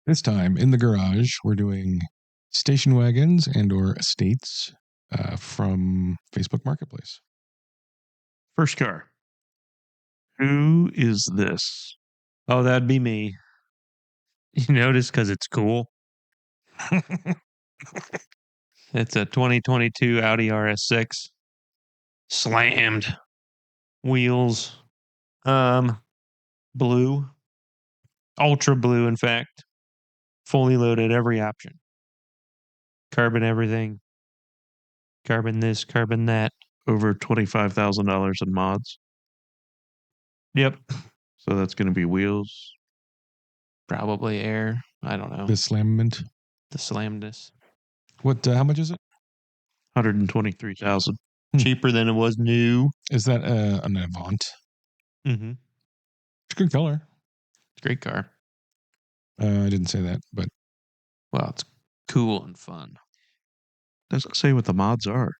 This time in the garage, we're doing station wagons and or estates from Facebook Marketplace. First car. Who is this? Oh, that'd be me. You notice because it's cool. It's a 2022 Audi RS6. Slammed. Wheels. Blue. Ultra blue, in fact. Fully loaded, every option. Carbon everything. Carbon this, carbon that. Over $25,000 in mods. Yep. So that's going to be wheels. Probably air. I don't know. The slammment. The slamness. What? How much is it? $123,000. Cheaper than it was new. Is that an Avant? Mm-hmm. It's a good color. Great car. I didn't say that, but Well, it's cool and fun. Doesn't say what the mods are.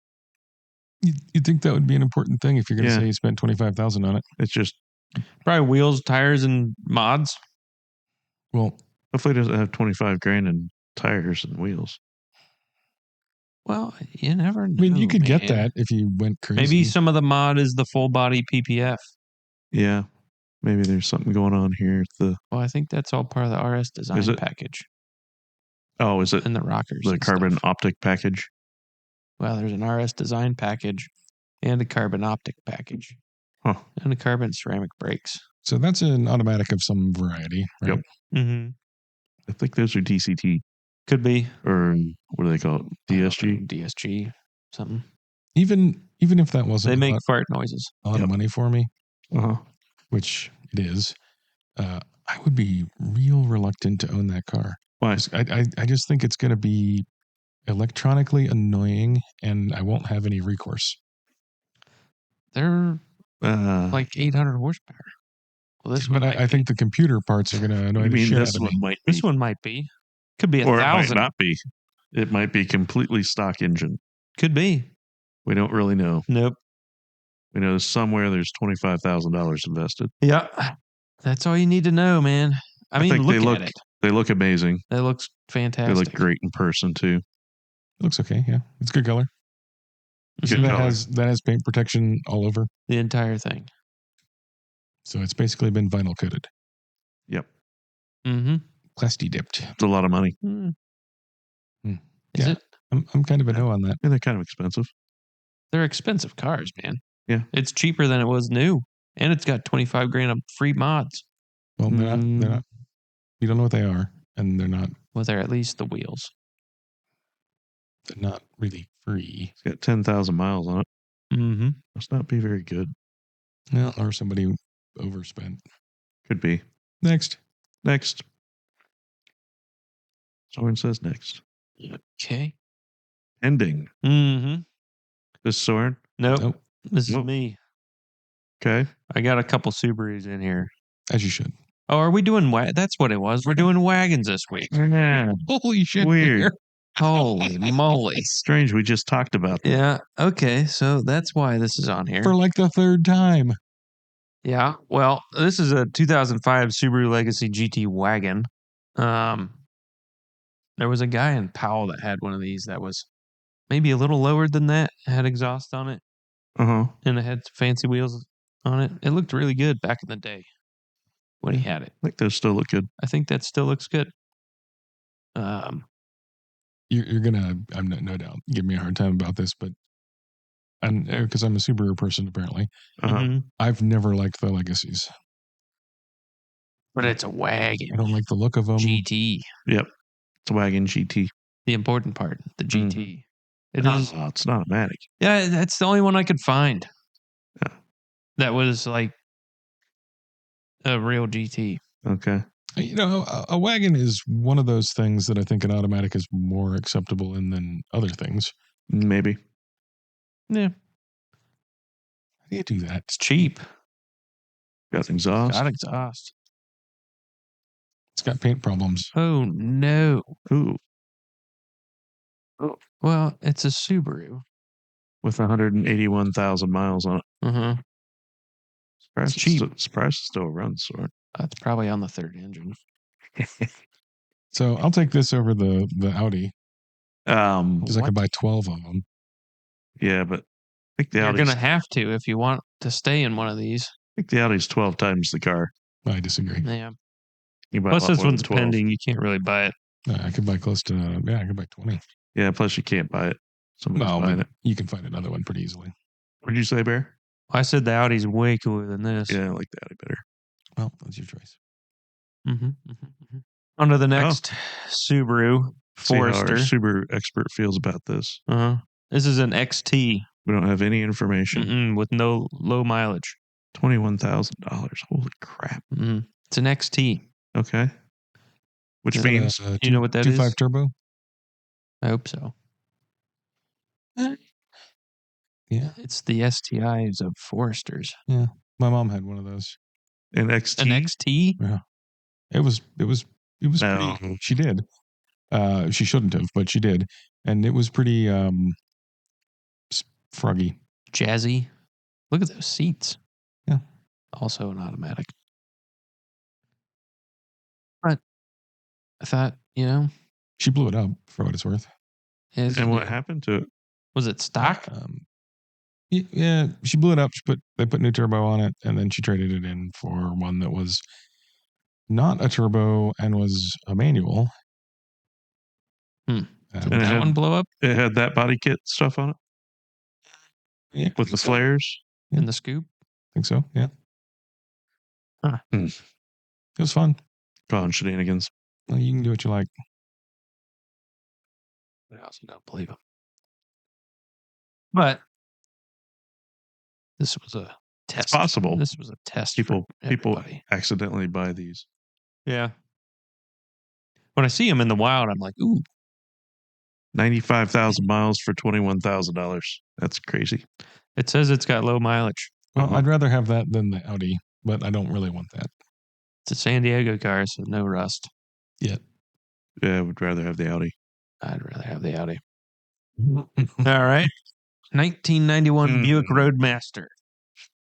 you'd think that would be an important thing if you're going to Yeah. say you spent $25,000 on it. It's just, Probably wheels, tires, and mods. Well, hopefully it doesn't have 25 grand in tires and wheels. Well, you never know. I mean, you could get man. that if you went crazy. Maybe some of the mod is the full body PPF. Yeah. Maybe there's something going on here. Well, I think that's all part of the RS design Is it? package Is it and the rockers. the and carbon stuff. optic package? Well, there's an RS design package and a carbon optic package. Huh. And a carbon ceramic brakes. So that's an automatic of some variety, right? Yep. Mm-hmm. I think those are DCT. Could be. Or what do they call it? DSG? DSG, something. Even if that wasn't They make a fart noises. lot of money for me, Uh-huh. which it is, I would be real reluctant to own that car. Why? I just think it's going to be electronically annoying, and I won't have any recourse. They're like 800 horsepower. Well, this But I think the computer parts are going to annoy the shit out this of one me. might be. This one might be. Could be Or it might 1,000. not be. It might be completely stock engine. Could be. We don't really know. Nope. We know somewhere there's $25,000 invested. Yeah. That's all you need to know, man. I mean, think look at it. They look amazing. That looks fantastic. They look great in person too. It looks okay, yeah. It's a good color. Good that color. has paint protection all over. The entire thing. So it's basically been vinyl coated. Yep. Mm-hmm. Plasti dipped. It's a lot of money. Mm. Mm. Is Yeah. it? I'm kind of a no on that. And they're kind of expensive. They're expensive cars, man. Yeah. It's cheaper than it was new. And it's got 25 grand of free mods. Well, they're not. You don't know what they are, and they're not. Well, they're at least the wheels. They're not really free. It's got 10,000 miles on it. Mm-hmm. Must not be very good. Well, or somebody overspent. Could be. Next. Someone says next. Okay. Ending. Mm-hmm. This Soren. Nope. This is Nope. me. Okay. I got a couple Subarus in here. As you should. Oh, are we doing that's what it was. We're doing wagons this week. Yeah. Holy shit. Weird. Holy moly. Strange. We just talked about that. Yeah. Okay. So that's why this is on here. For like the third time. Yeah. Well, this is a 2005 Subaru Legacy GT wagon. There was a guy in Powell that had one of these that was maybe a little lower than that. It had exhaust on it. Uh-huh. And it had fancy wheels on it. It looked really good back in the day when he had it. I think those still look good. I think that still looks good. You're gonna, I'm no doubt, give me a hard time about this, but because I'm a Subaru person apparently, Uh-huh. I've never liked the Legacies. But it's a wagon. I don't like the look of them. GT. Yep. It's a wagon GT. The important part, the GT. Mhm. It is. Oh, it's not automatic. Yeah, that's the only one I could find. Yeah. That was like a real GT. Okay. You know, a wagon is one of those things that I think an automatic is more acceptable in than other things. Maybe. Yeah. How do you do that? It's cheap. Got exhaust. Got exhaust. It's got paint problems. Oh, no. Ooh. Well, it's a Subaru. With 181,000 miles on it. Uh-huh. Surprised It's cheap. Surprised it still runs, Soren. That's probably on the third engine. So I'll take this over the Audi because I What? could buy 12 of them. Yeah, but I think the You're Audi's, going to have to if you want to stay in one of these. I think the Audi's 12 times the car. I disagree. Yeah. You buy a Plus, lot this more than one's 12. pending. You can't really buy it. I could buy close to, I could buy 20. Yeah, plus you can't buy it. Somebody's No, buying but it. you can find another one pretty easily. What did you say, Bear? I said the Audi's way cooler than this. Yeah, I like the Audi better. Well, that's your choice. On to the next Subaru See how our Forester. Subaru expert feels about this. This is an XT We don't have any information. with no low mileage. $21,000. Holy crap. It's an XT. Okay. Which Is that means a You know what that is? 2.5 turbo? I hope so. Yeah. It's the STIs of Foresters. Yeah. My mom had one of those. an XT. An XT? Yeah. It was No. pretty, she did. She shouldn't have, but she did. And it was pretty froggy. Jazzy. Look at those seats. Yeah. Also an automatic. But I thought, She blew it up for what it's worth. And what happened to it? Was it stock? Yeah, she blew it up. They put new turbo on it, and then she traded it in for one that was not a turbo and was a manual. Did And that one blow up? It had that body kit stuff on it? Yeah, With the flares? In the scoop? I think so. Yeah. Huh. It was fun. Gone shenanigans. Well, you can do what you like. I also don't believe him. But this was a test. It's possible. This was a test. People people accidentally buy these. Yeah. When I see them in the wild, I'm like, ooh. 95,000 miles for $21,000. That's crazy. It says it's got low mileage. Well, I'd rather have that than the Audi, but I don't really want that. It's a San Diego car, so no rust. Yeah. Yeah, I would rather have the Audi. I'd rather have the Audi. All right. 1991 Buick Roadmaster.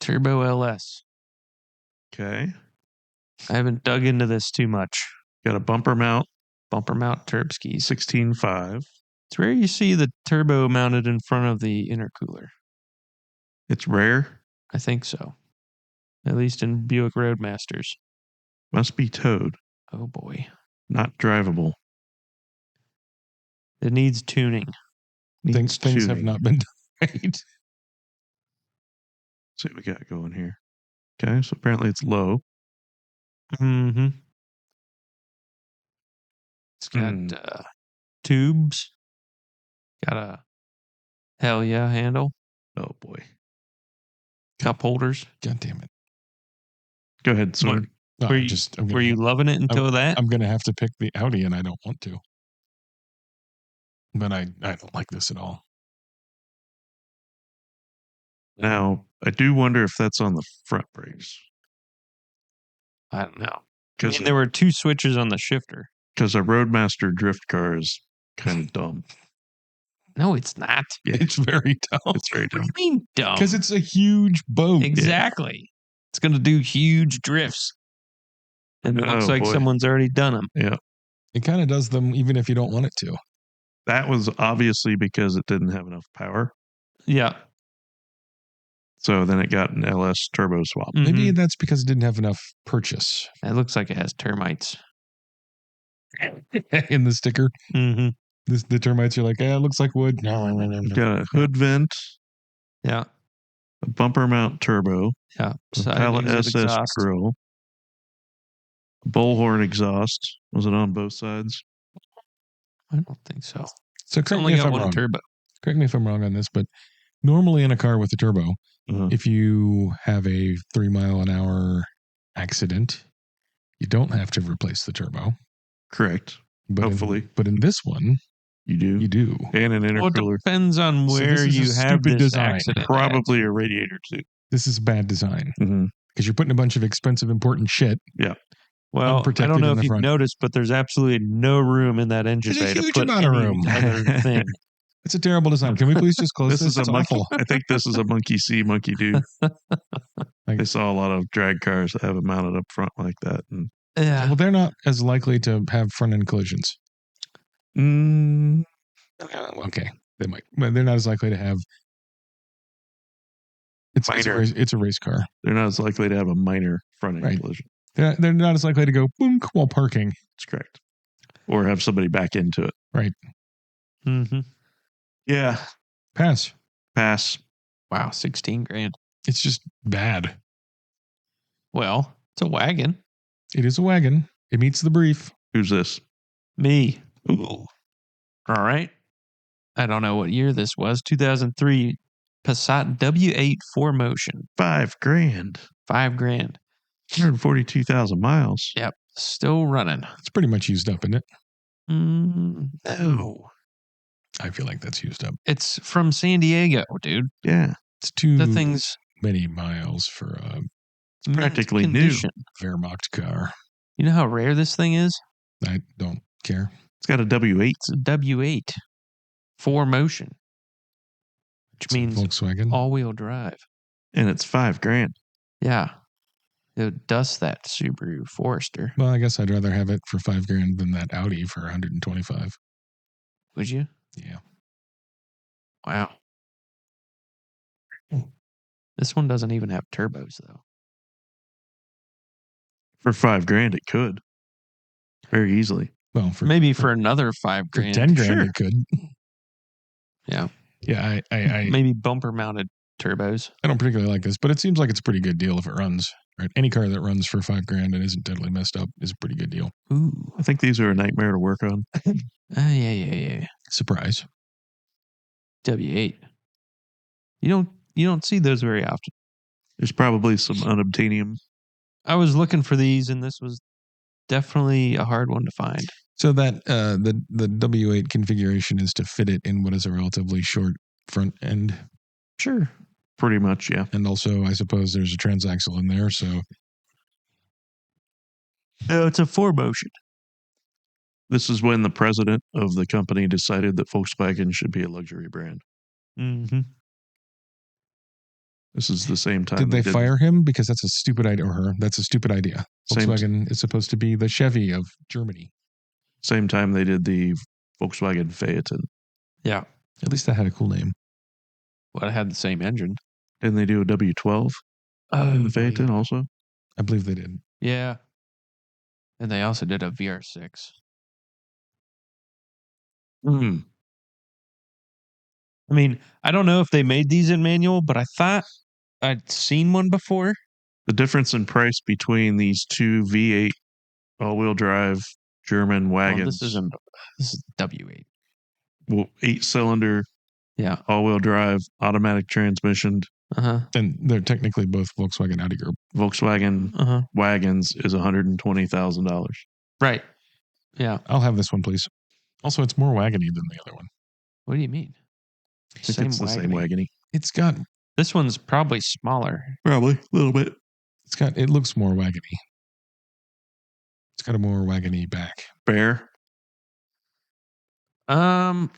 Turbo LS. Okay. I haven't dug into this too much. Got a bumper mount. Bumper mount turb skis. 16.5. It's rare you see the turbo mounted in front of the intercooler. It's rare. I think so. At least in Buick Roadmasters. Must be towed. Oh boy. Not drivable. It needs tuning. Things have not been done right. Let's see what we got going here. Okay, so apparently it's low. Mm-hmm. It's got tubes. Got a hell yeah handle. Oh boy. Cup holders. God damn it. Go ahead, Sword. No, were you loving it until that? I'm going to have to pick the Audi, and I don't want to. But I don't like this at all. Now, I do wonder if that's on the front brakes. I don't know. I mean, there were two switches on the shifter. Because a Roadmaster drift car is kind of dumb. No, it's not. Yeah. It's very dumb. It's very dumb. What do you mean dumb? Because it's a huge boat. Exactly. Yeah. It's going to do huge drifts. And it looks like someone's already done them. Yeah. It kind of does them even if you don't want it to. That was obviously because it didn't have enough power. Yeah. So then it got an LS turbo swap. Mm-hmm. Maybe that's because it didn't have enough purchase. It looks like it has termites. In the sticker. Mm-hmm. The termites are like, it looks like wood. No. Got a hood vent. Yeah. A bumper mount turbo. Yeah. Pilot SS grill. Bullhorn exhaust. Was it on both sides? I don't think so. So correct me if I'm wrong. Turbo. Correct me if I'm wrong on this, but normally in a car with a turbo, if you have a 3 mile an hour accident, you don't have to replace the turbo. Correct. But hopefully. But in this one, you do. You do. And an intercooler. Well, it depends on where you have this design. accident. Probably a radiator too. This is bad design. Because you're putting a bunch of expensive, important shit. Yeah. Well, I don't know if you've noticed, but there's absolutely no room in that engine bay to put any other thing. It's a terrible design. Can we please just close this? This is a monkey. I think this is a monkey see, monkey do. I saw a lot of drag cars that have it mounted up front like that. And Yeah. Well, they're not as likely to have front end collisions. Okay, they might, but they're not as likely to have. It's a race car. They're not as likely to have a minor front end Right. collision. They're not as likely to go boom while parking. That's correct. Or have somebody back into it. Right. Mm-hmm. Yeah. Pass. Wow, 16 grand. It's just bad. Well, it's a wagon. It is a wagon. It meets the brief. Who's this? Me. Ooh. All right. I don't know what year this was. 2003 Passat W8 4Motion. $5,000. $5,000. 142,000 miles. Yep. Still running. It's pretty much used up, isn't it? No. I feel like that's used up. It's from San Diego, dude. Yeah. It's too The thing's many miles for a It's practically new. condition. Wehrmacht car. You know how rare this thing is? I don't care. It's got a W8. It's a W8 4Motion, which It's a means Volkswagen. all-wheel drive. And it's $5,000. Yeah. It would dust that Subaru Forester. Well, I guess I'd rather have it for $5,000 than that Audi for 125. Would you? Yeah. Wow. This one doesn't even have turbos, though. For $5,000, it could. Very easily. Well, Maybe for another $5,000. for $10,000 Sure. it could. Yeah. Yeah, I Maybe bumper mounted turbos. I don't particularly like this, but it seems like it's a pretty good deal if it runs. Right? Any car that runs for $5,000 and isn't totally messed up is a pretty good deal. Ooh. I think these are a nightmare to work on. Yeah. Surprise. W8. You don't see those very often. There's probably some unobtainium. I was looking for these, and this was definitely a hard one to find. So that the W8 configuration is to fit it in what is a relatively short front end. Sure. Pretty much, yeah. And also, I suppose there's a transaxle in there. So Oh, it's a 4Motion. This is when the president of the company decided that Volkswagen should be a luxury brand. Mm-hmm. This is the same time. did they fire him? Because that's a stupid idea. Or her. That's a stupid idea. Same- Volkswagen is supposed to be the Chevy of Germany. Same time they did the Volkswagen Phaeton. Yeah. At least that had a cool name. Well, it had the same engine. Didn't they do a W12 in the Phaeton also? I believe they did. Yeah. And they also did a VR6. Hmm. I mean, I don't know if they made these in manual, but I thought I'd seen one before. The difference in price between these two V8 all-wheel drive German Well, wagons. this is W8. Well, 8-cylinder Yeah. all-wheel drive, automatic transmission. Uh-huh. And they're technically both Volkswagen Audi Group. Volkswagen Uh-huh. wagons is $120,000. Right. Yeah. I'll have this one, please. Also, it's more wagony than the other one. What do you mean? I think it's the same wagony. It's got This one's probably smaller. Probably a little bit. it looks more wagony. It's got a more wagony back. Bear. I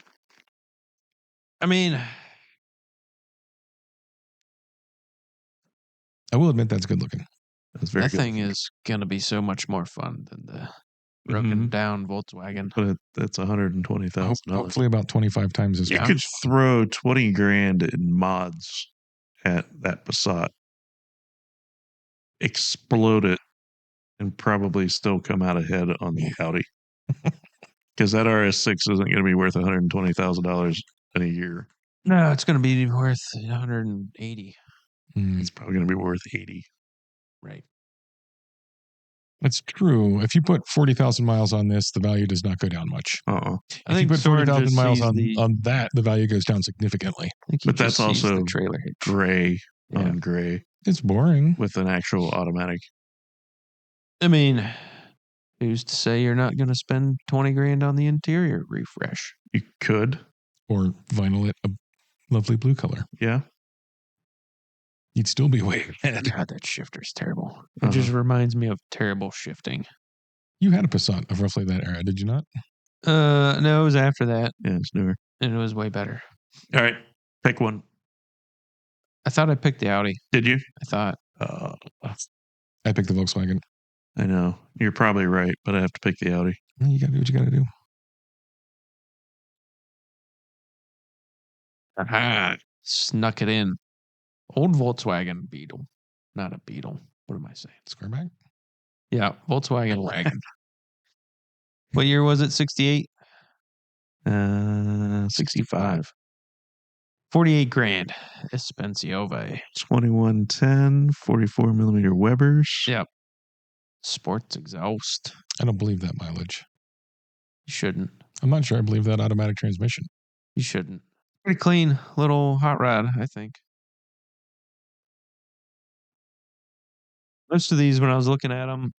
mean, I will admit that's good looking. That's very that good. thing is going to be so much more fun than the broken Mhm. down Volkswagen. But that's $120,000. Hopefully about 25 times as You much. could throw $20,000 in mods at that Passat, explode it, and probably still come out ahead on the Audi. Because that RS6 isn't going to be worth $120,000 in a year. No, it's going to be worth 180. It's probably going to be worth 80. Right. That's true. If you put 40,000 miles on this, the value does not go down much. Uh-uh. I If you think put Soren 40,000 just miles sees on that, the value goes down significantly. I think he But that's just sees also the trailer hitch. Gray Yeah. on gray It's boring. with an actual automatic. I mean, who's to say you're not going to spend 20 grand on the interior refresh? You could. Or vinyl it a lovely blue color. Yeah. You'd still be way ahead. God, that shifter's terrible. It just reminds me of terrible shifting. You had a Passat of roughly that era, did you not? No, it was after that, Yeah, it's newer. and it was way better. All right. Pick one. I thought I picked the Audi. Did you? I thought. I picked the Volkswagen. I know. You're probably right, but I have to pick the Audi. You got to do what you got to do. Aha. Snuck it in. Old Volkswagen Beetle. Not a Beetle. What am I saying? Squareback? Yeah, Volkswagen wagon. What year was it? 68? 65. 48 grand. Espensiove. 2110, 44 millimeter Webers. Yep. Sports exhaust. I don't believe that mileage. You shouldn't. I'm not sure I believe that automatic transmission. You shouldn't. Pretty clean little hot rod, I think. Most of these, when I was looking at them,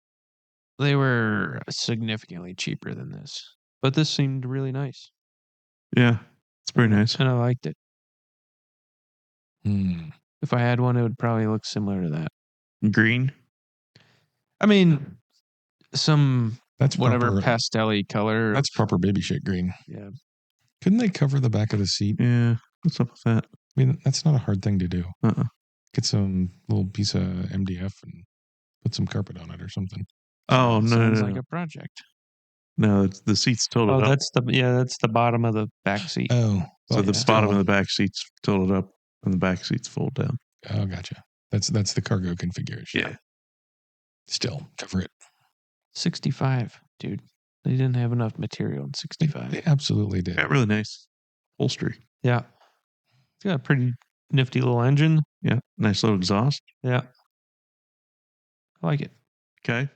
they were significantly cheaper than this. But this seemed really nice. Yeah, it's pretty nice. And I liked it. Hmm. If I had one, it would probably look similar to that. Green. I mean, some That's whatever proper, pastel-y color. That's proper baby shit green. Yeah. Couldn't they cover the back of the seat? Yeah, what's up with that? I mean, that's not a hard thing to do. Uh-uh. Get some little piece of MDF and put some carpet on it or something. Oh, no, Sounds no, like no. a project. No, it's the seat's tilted up. That's the bottom of the back seat. Oh, So well, the still- bottom of the back seat's tilted up and the back seat's fold down. Oh, gotcha. That's the cargo configuration. Yeah. Still, cover it. 65, dude. They didn't have enough material in 65. They absolutely did. Got really nice upholstery. Yeah. It's got a pretty nifty little engine. Yeah, nice little exhaust. Yeah. I like it. Okay.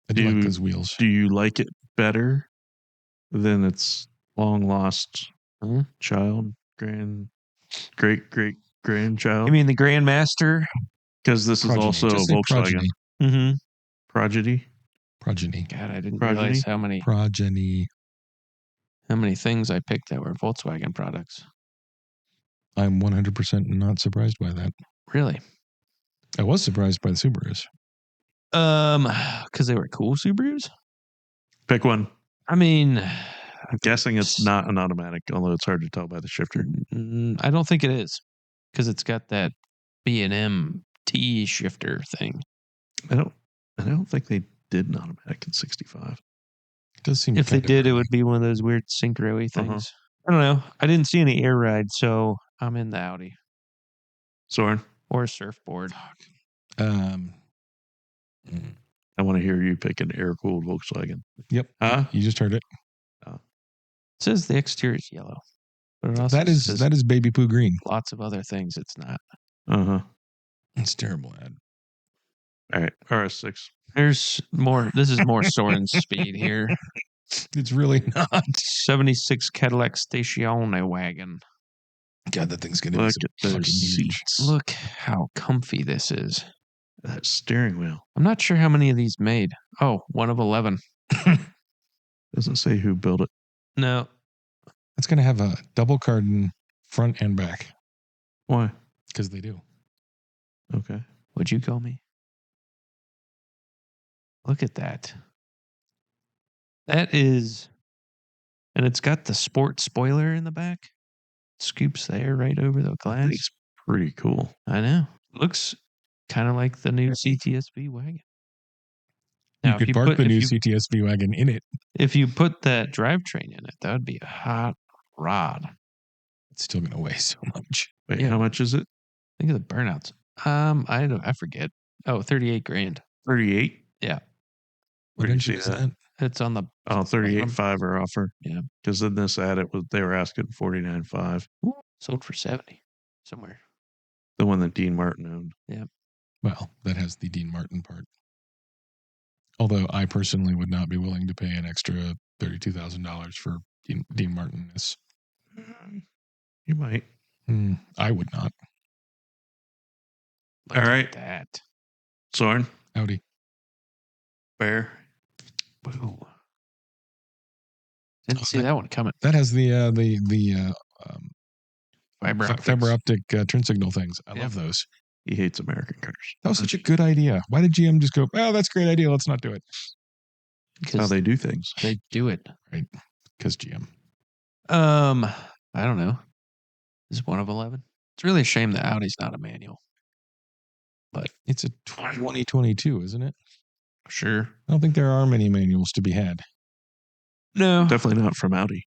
I do Do- like those wheels. Do you like it better than its long lost Mhm. child, great grandchild? You mean the Grandmaster? Because this Progeny. is also a Just say Volkswagen progeny. Mm-hmm. progeny. Progeny. God, I didn't Progeny? realize Progeny. how many things I picked that were Volkswagen products. I'm 100% not surprised by that. Really? I was surprised by the Subarus. Because they were cool Subarus? Pick one. I mean, I'm guessing it's not an automatic, although it's hard to tell by the shifter. I don't think it is. Because it's got that B&M T shifter thing. I don't think they did an automatic in 65. It does seem If they kind of did, it early. would be one of those weird synchro-y things. Uh-huh. I don't know. I didn't see any air ride, so I'm in the Audi. Soren, Or a surfboard. Mm, I want to hear you pick an air-cooled Volkswagen. Yep. Huh? You just heard it. It says the exterior is yellow. But it also That is says baby poo green. lots of other things it's not. Uh-huh. It's terrible, ad. All right. RS6. There's more. This is more Soren's speed here. It's really not. 76 Cadillac Station wagon. God, that thing's gonna be Look so at those fucking huge. seats. Look how comfy this is. That steering wheel. I'm not sure how many of these made. Oh, one of 11. Doesn't say who built it. No. It's gonna have a double cardan front and back Why? because they do. Okay. What'd you call me? Look at that. That is, and it's got the sport spoiler in the back. Scoops the air right over the glass. It's pretty cool. I know. Looks kind of like the new CTSV wagon. You Now, could park the new CTSV wagon in it. if you put that drivetrain in it, that would be a hot rod. It's still gonna weigh so much. Wait, Yeah. how much is it? Think of the burnouts. I forget. Oh, 38 grand. 38? Yeah. Where What did you engine see is that? It's on the Oh, 38.5 are offer. Yeah. Because in this ad, they were asking 49.5. sold for 70 somewhere. The one that Dean Martin owned. Well, that has the Dean Martin part. Although I personally would not be willing to pay an extra $32,000 for Dean Martin. You might. I would not. Look All at right. that. Soren, Audi. Bear. Boo. Didn't see that one coming. That has the fiber optic turn signal things. I love those. He hates American cars. That was such a good idea. Why did GM just go, oh, that's a great idea. Let's not do it. That's how they do things. They do it. Right. Because GM. I don't know. Is one of 11? It's really a shame that Audi's not a manual. But It's a 2022, isn't it? Sure. I don't think there are many manuals to be had. No. Definitely not from Audi.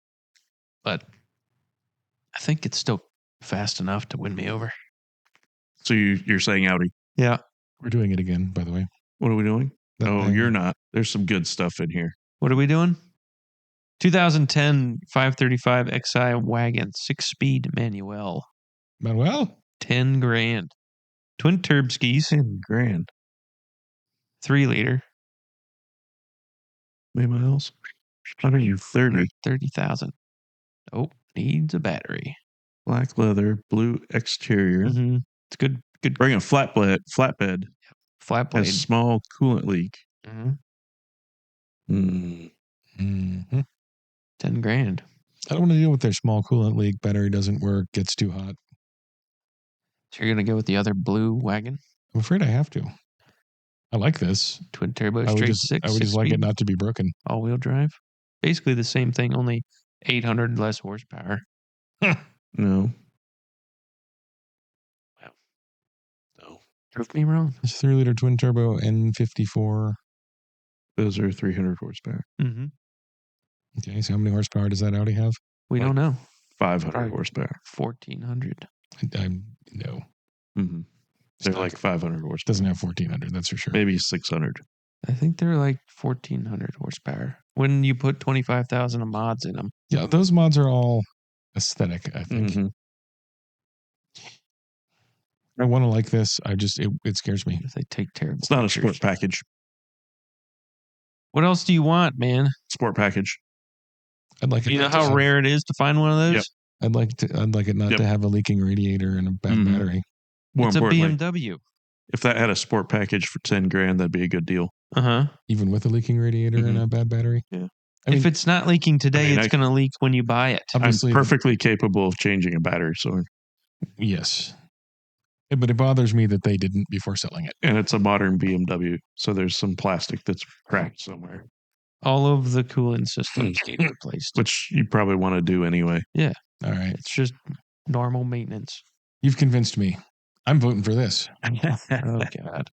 But I think it's still fast enough to win me over. So you're saying Audi? Yeah. We're doing it again, by the way. What are we doing? That Oh, thing. you're not. There's some good stuff in here. What are we doing? 2010 535 XI wagon, 6-speed manual, Manuel? $10,000. Twin turb skis, $10,000. 3-liter, How many miles? 130. 30,000. Oh, needs a battery. Black leather, blue exterior. Mm-hmm. It's good. Good. Bring a flatbed. Flat blade. Has small coolant leak. Mm-hmm. Mm-hmm. $10,000. I don't want to deal with their small coolant leak. Battery doesn't work. Gets too hot. So you're gonna go with the other blue wagon? I'm afraid I have to. I like this. Twin turbo, I would straight just, six. I would just like it not to be broken. All-wheel drive. Basically the same thing, only 800 less horsepower. No. No. Prove me wrong. It's 3-liter twin turbo N54. Those are 300 horsepower. Mm-hmm. Okay, so how many horsepower does that Audi have? We don't know. 500 Probably horsepower. 1,400. I no. Mm-hmm. It's They're not- like 500 horsepower. Doesn't have 1,400. That's for sure. Maybe 600. I think they're like 1,400 horsepower. When you put 25,000 of mods in them. Yeah, those mods are all aesthetic. I think. Mm-hmm. I want to like this. It scares me. If they take terrible It's not a pictures. sport package. What else do you want, man? Sport package. I'd like it. You know not to how have- rare it is to find one of those? Yep. I'd like it not Yep. to have a leaking radiator and a bad Mhm. battery. More It's a importantly, BMW. if that had a sport package for $10,000, that'd be a good deal. Uh-huh. Even with a leaking radiator and Mhm. a bad battery. Yeah. I If mean, it's not leaking today, I mean, it's going to leak when you buy it. obviously, I'm perfectly capable of changing a battery, so yes. But it bothers me that they didn't before selling it. and it's a modern BMW, so there's some plastic that's cracked somewhere, All of the cooling systems get replaced. which you probably want to do anyway. All right. It's just normal maintenance. You've convinced me. I'm voting for this. Oh, God.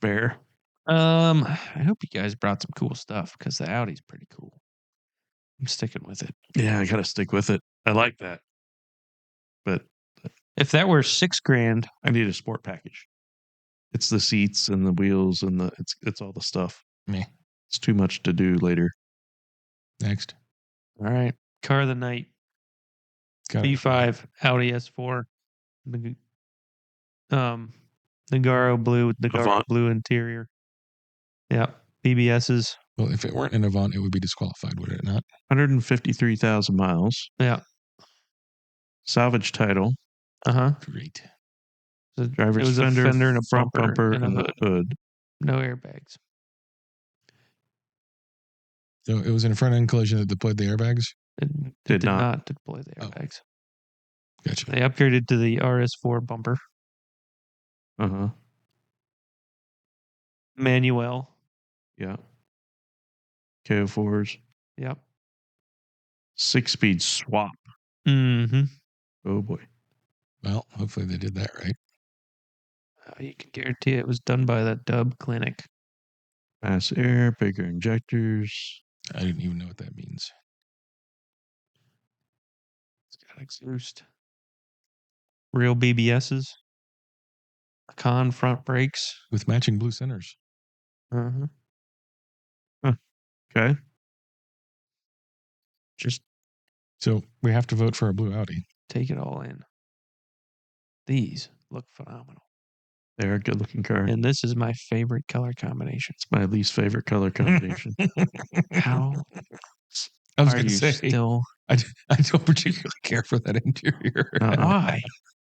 Fair. I hope you guys brought some cool stuff because the Audi's pretty cool. I'm sticking with it. Yeah, I gotta stick with it. I like that, but If that were $6,000, I need a sport package. It's the seats and the wheels and it's all the stuff. Meh. It's too much to do later. Next. all right. Car of the night, Got it. B5, Audi S4, the Nagaro blue, Nagaro Avant. blue interior. Yeah, BBSs. Well, if it weren't an Avant, it would be disqualified, would it not? 153,000 miles. Yeah. Salvage title. Uh-huh. Great. It Driver's was a fender, fender and a front bumper, and a and the hood. hood. No airbags. So it was in a front end collision that deployed the airbags. It Did did not. not deploy the Oh. airbags. Gotcha. They upgraded to the RS4 bumper. Uh-huh. Manuel. Yeah. KO4s. Yep. 6-speed swap. Mm-hmm. Oh boy. Well, hopefully they did that right. You can guarantee it was done by that Dub Clinic. Mass air, bigger injectors. I didn't even know what that means. It's got exhaust. Real BBSs. Con front brakes. With matching blue centers. Uh-huh. Okay. Just So we have to vote for a blue Audi. take it all in. These look phenomenal. They're a good looking car. And this is my favorite color combination. It's my least favorite color combination. How I was are going you to say, still? I don't particularly care for that interior. Why?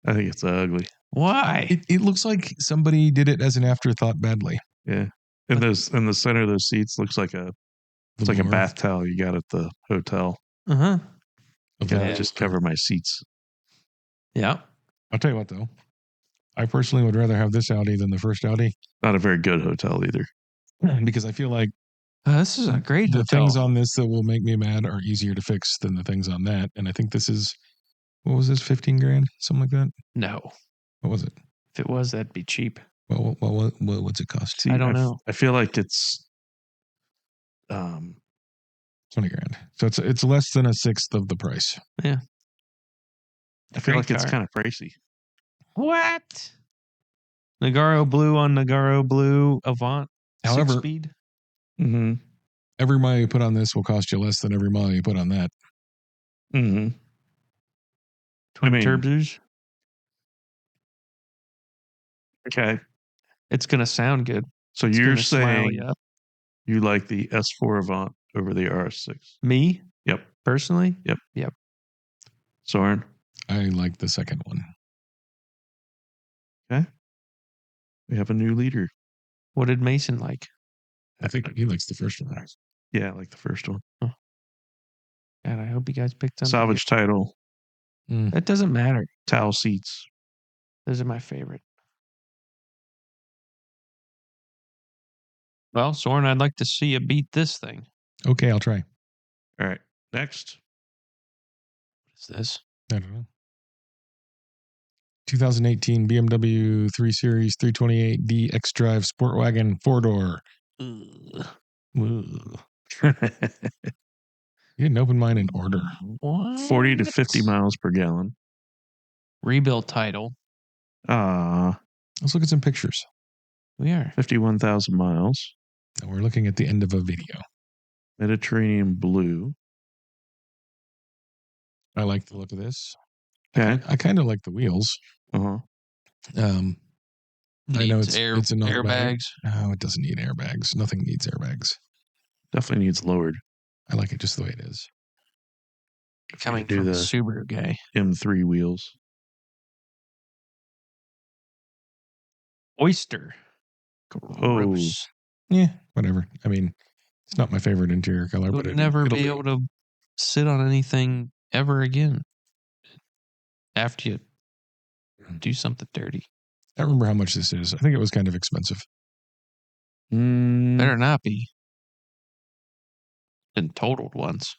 I think it's ugly. Why? It looks like somebody did it as an afterthought badly. Yeah. And those in the center of those seats looks like it's like a Velour. bath towel you got at the hotel. Uh-huh. Gotta Yeah. just cover my seats. Yeah. I'll tell you what, though. I personally would rather have this Audi than the first Audi Not a very good hotel either. because I feel like This is a great the hotel. things on this that will make me mad are easier to fix than the things on that. And I think this is, what was this, 15 grand? Something like that? No. What was it? If it was, that'd be cheap. What's it cost? See, I don't know. I feel like it's 20 grand. So it's less than a sixth of the price. Yeah. I feel Great like it's car. kind of pricey. What? Nagaro Blue on Nagaro Blue Avant. However- 6-speed. Mm-hmm. Every mile you put on this will cost you less than every mile you put on that. Mm-hmm. Twin I mean- turbos. Okay. It's going to sound good. So It's you're gonna smile saying you up. you like the S4 Avant over the RS6? Me? Yep. Personally? Soren? I like the second one. We have a new leader. What did Mason like? I think he likes the first one. Yeah, I like the first one. God, I hope you guys picked something. Salvage title, Mm. That doesn't matter. towel seats. Those are my favorite. Well, Soren, I'd like to see you beat this thing. Okay, I'll try. All right. Next. What is this? I don't know. 2018 BMW 3 Series 328D X-Drive Sport Wagon 4-door. Ugh. You didn't open mine in order. What? 40 to 50 miles per gallon. Rebuild title. Let's look at some pictures. We are. 51,000 miles. And we're looking at the end of a video. Mediterranean blue. I like the look of this. Okay. I kind of like the wheels. Uh-huh. I know Needs it's an automatic. airbags. No, it doesn't need airbags. Nothing needs airbags. Definitely needs lowered. I like it just the way it is. Coming do from a the- Subaru guy. M3 wheels. Oyster. Oh. Gross. Yeah, whatever. I mean, it's not my favorite interior color, but Would never be able to sit on anything ever again after you do something dirty. I don't remember how much this is. I think it was kind of expensive. Better not be. Been totaled once.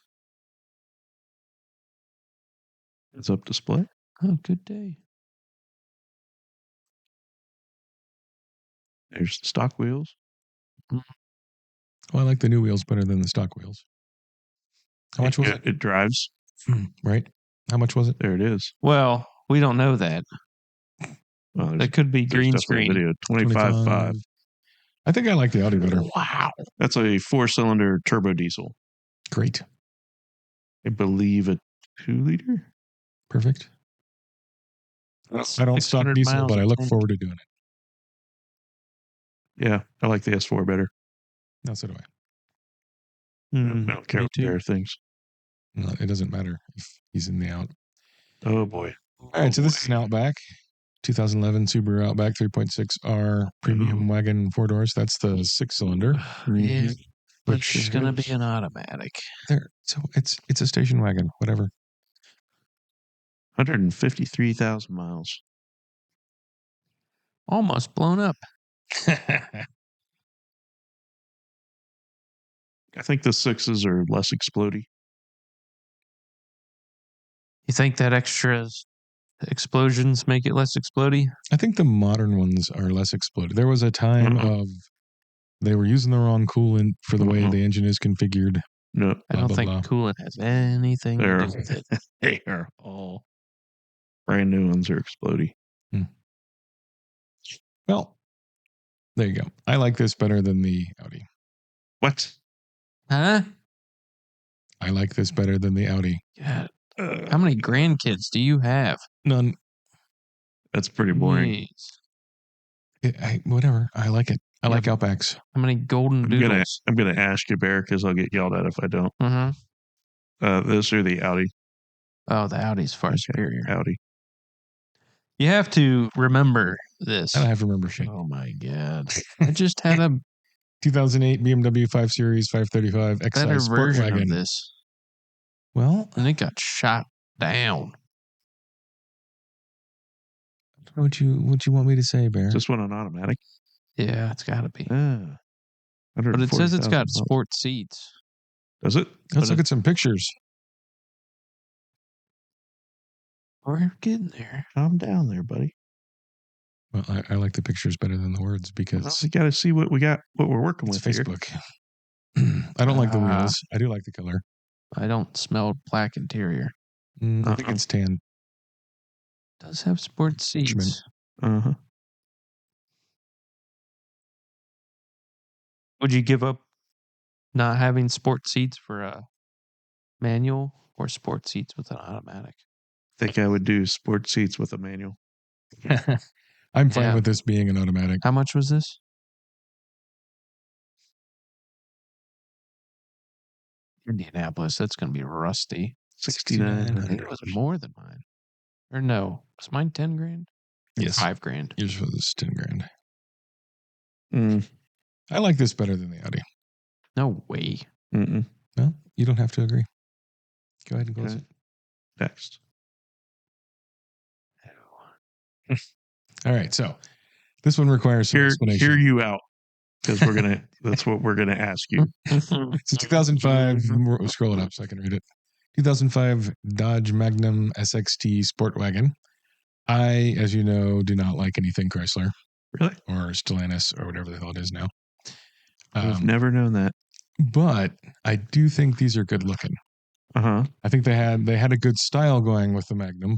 It's up display. Oh, good day. There's the stock wheels. Well, I like the new wheels better than the stock wheels. How much was it? It drives. Right? How much was it? There it is. Well, we don't know that. Well, That could be green definitely a screen. video. 25.5. I think I like the Audi better. Wow. That's a 4-cylinder turbo diesel. Great. I believe a 2-liter. Perfect. I don't stock 600 diesel, miles but I a look tank. forward to doing it. Yeah, I like the S4 better. No, so do I. I don't care me what too. their things. No, it doesn't matter if he's in the out. Oh boy. All right, so this is an Outback. 2011 Subaru Outback 3.6R premium wagon 4-doors. That's the 6-cylinder. Yeah, but Which it's going to be is- an automatic. There, so it's a station wagon, whatever. 153,000 miles. Almost blown up. I think the 6s are less explodey. You think that extra explosions make it less explodey? I think the modern ones are less exploded. There was a time Uh-uh. of they were using the wrong coolant for the way Uh-uh. the engine is configured. No, I don't think coolant has anything to they're do with it. they are all brand new ones are explodey. Well, there you go. I like this better than the Audi. What? Huh? I like this better than the Audi. God. How many grandkids do you have? None. That's pretty boring. Jeez. Whatever. I like it. I Yeah, like but- Outbacks. How many golden doodles? I'm gonna ask you, Bear, because I'll get yelled at if I don't. Mm-hmm. This or the Audi. Oh, the Audi's far superior. Audi. You have to remember this. I don't have to remember shit. Oh my God. I just had a 2008 BMW 5 Series 535 better X-Size Sport version Wagon. of this. Well, And it got shot down. what you want me to say, Bear? Is this one an automatic? Yeah, it's got to be. But But it says it's got sport seats. Does it? Let's but look at some pictures. We're getting there. Calm down there, buddy. Well, I like the pictures better than the words because You got to see what we got, what we're working it's with here. Facebook. I don't like the wheels. I do like the color. I don't smell black interior. I think it's tan. Does have sports seats. Uh-huh. Would you give up not having sports seats for a manual or sports seats with an automatic? I think I would do sports seats with a manual. I'm fine with this being an automatic. How much was this? Indianapolis, that's going to be rusty. $6,900. It was more than mine. Or no, was mine 10 grand? Yes. $5,000. Yours was 10 grand. Mm. I like this better than the Audi. No way. Mm-mm. Well, you don't have to agree. Go ahead and close it. Next. All right. So this one requires some explanation. Hear you out. Because that's what we're gonna ask you. It's a 2005. Scroll it up so I can read it. 2005 Dodge Magnum SXT Sport Wagon. I, as you know, do not like anything Chrysler. Really? Or Stellantis or whatever the hell it is now. I've never known that. But I do think these are good looking. Uh-huh. I think they had a good style going with the Magnum.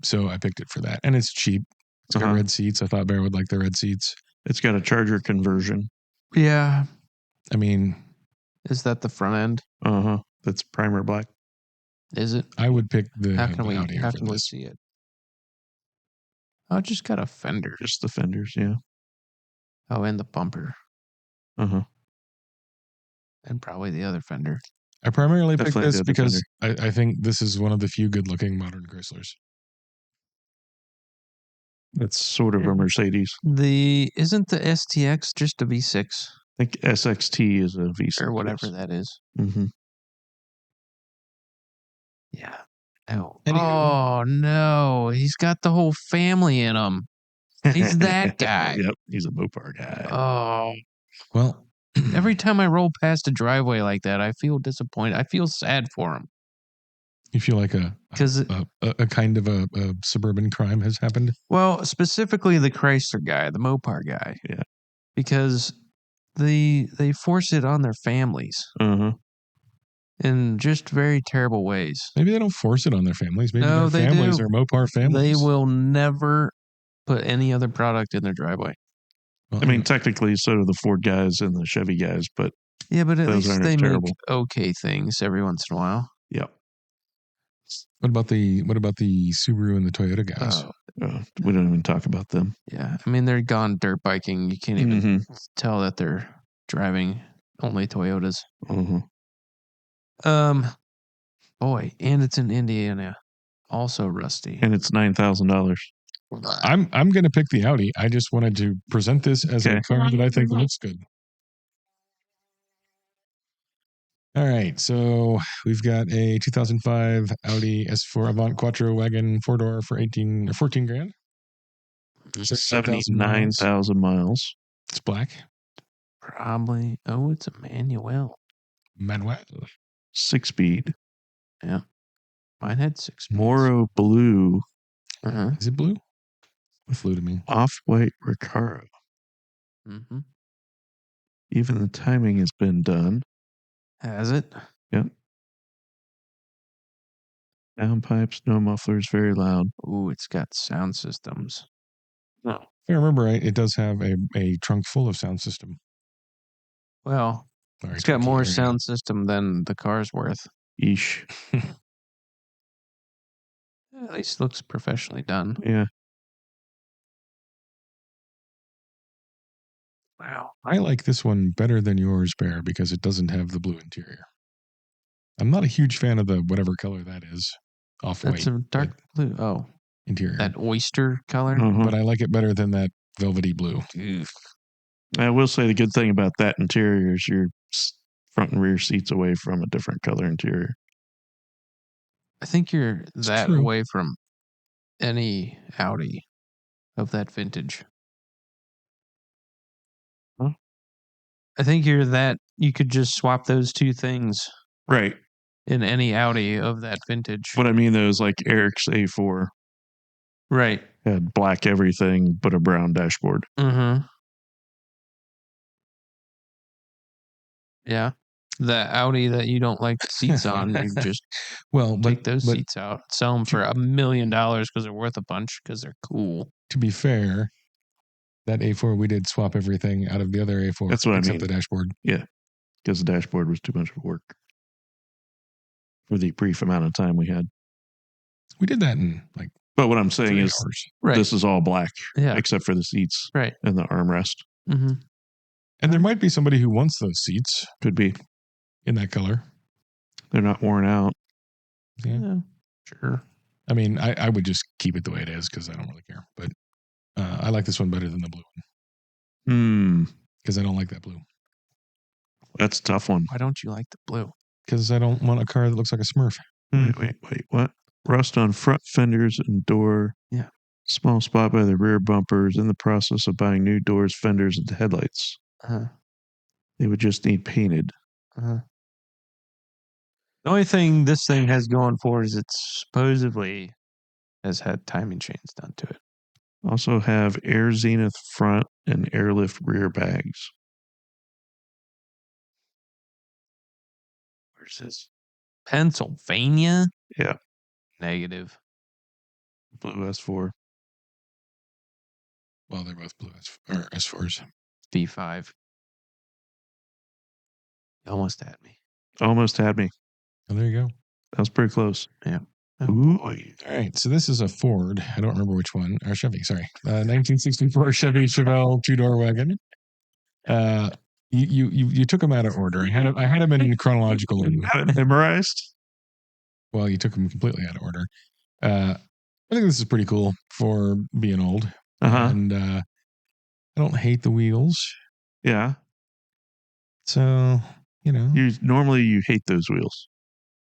So I picked it for that. And it's cheap. It's got red seats. I thought Bear would like the red seats. It's got a charger conversion. Yeah. I mean, is that the front end? Uh-huh. That's primer black. Is it? I would pick the How can Audi we see it? Oh, it just got a fender. Just the fenders, yeah. Oh, and the bumper. Uh-huh. And probably the other fender. I primarily picked this because I think this is one of the few good-looking modern Chryslers. That's sort of a Mercedes. Isn't the STX just a V6? I think SXT is a V6. Or whatever that is. Mm-hmm. Yeah. Oh. Anywho. Oh, no. He's got the whole family in him. He's that guy. Yep. He's a Mopar guy. Oh. Well, every time I roll past a driveway like that, I feel disappointed. I feel sad for him. You feel like a kind of a suburban crime has happened? Well, specifically the Chrysler guy, the Mopar guy. Yeah. Because they force it on their families. Uh-huh. In just very terrible ways. Maybe they don't force it on their families. Maybe their families are Mopar families. They will never put any other product in their driveway. Well, I mean, technically, so do the Ford guys and the Chevy guys, but yeah, but at least they make okay things every once in a while. Yep. What about the Subaru and the Toyota guys? We don't even talk about them. Yeah, I mean they're gone dirt biking. You can't even tell that they're driving only Toyotas. Mm-hmm. Boy, and it's in Indiana, also rusty, and it's $9,000. I'm going to pick the Audi. I just wanted to present this as a car that I think looks good. All right, so we've got a 2005 Audi S4 Avant Quattro wagon 4-door for 14 grand. 79,000 miles. It's black. Probably. Oh, it's a manual. 6-speed. Yeah. Mine had 6 speeds. Moro blue. Uh-huh. Is it blue? It flew to me. Off-white Recaro. Mm-hmm. Even the timing has been done. Has it? Yep. Downpipes, no mufflers, very loud. Ooh, it's got sound systems. No. If I remember right, it does have a trunk full of sound system. Well, it's got more sound system than the car's worth. Eesh. At least it looks professionally done. Yeah. Wow. I like this one better than yours, Bear, because it doesn't have the blue interior. I'm not a huge fan of the whatever color that is. Off-white. That's a dark blue. Oh. Interior. That oyster color? But I like it better than that velvety blue. Oof. I will say the good thing about that interior is your front and rear seats away from a different color interior. I think you're away from any Audi of that vintage. Huh? I think you could just swap those two things. Right. In any Audi of that vintage. What I mean, though, is like Eric's A4 Right. Had black everything but a brown dashboard. Mm-hmm. Yeah. The Audi that you don't like the seats on, you just take those seats out, sell them for $1 million because they're worth a bunch because they're cool. To be fair, that A4, we did swap everything out of the other A4. That's what I except mean. the dashboard. Yeah, because the dashboard was too much work for the brief amount of time we had. We did that in like. But what I'm saying is, this is all black, except for the seats, and the armrest. Mm-hmm. And there might be somebody who wants those seats. Could be in that color. They're not worn out. Yeah, sure. I mean, I would just keep it the way it is because I don't really care. But I like this one better than the blue one. Because I don't like that blue. That's a tough one. Why don't you like the blue? Because I don't want a car that looks like a Smurf. Wait, what? Rust on front fenders and door. Yeah. Small spot by the rear bumpers. In the process of buying new doors, fenders, and headlights. They would just need painted. The only thing this thing has going for is it supposedly has had timing chains done to it. Also have air zenith front and airlift rear bags. Where's this? Pennsylvania? Yeah. Negative. Blue S4. Well, they're both blue S4s. V5. You almost had me. Almost had me. Oh, there you go. That was pretty close. Yeah. Oh, ooh. All right. So this is a Ford. I don't remember which one. Or Chevy, sorry. 1964 Chevy Chevelle two-door wagon. You took them out of order. I had them in chronological order. Got it memorized? Well, you took them completely out of order. I think this is pretty cool for being old. And I don't hate the wheels. Yeah. So, Normally you hate those wheels.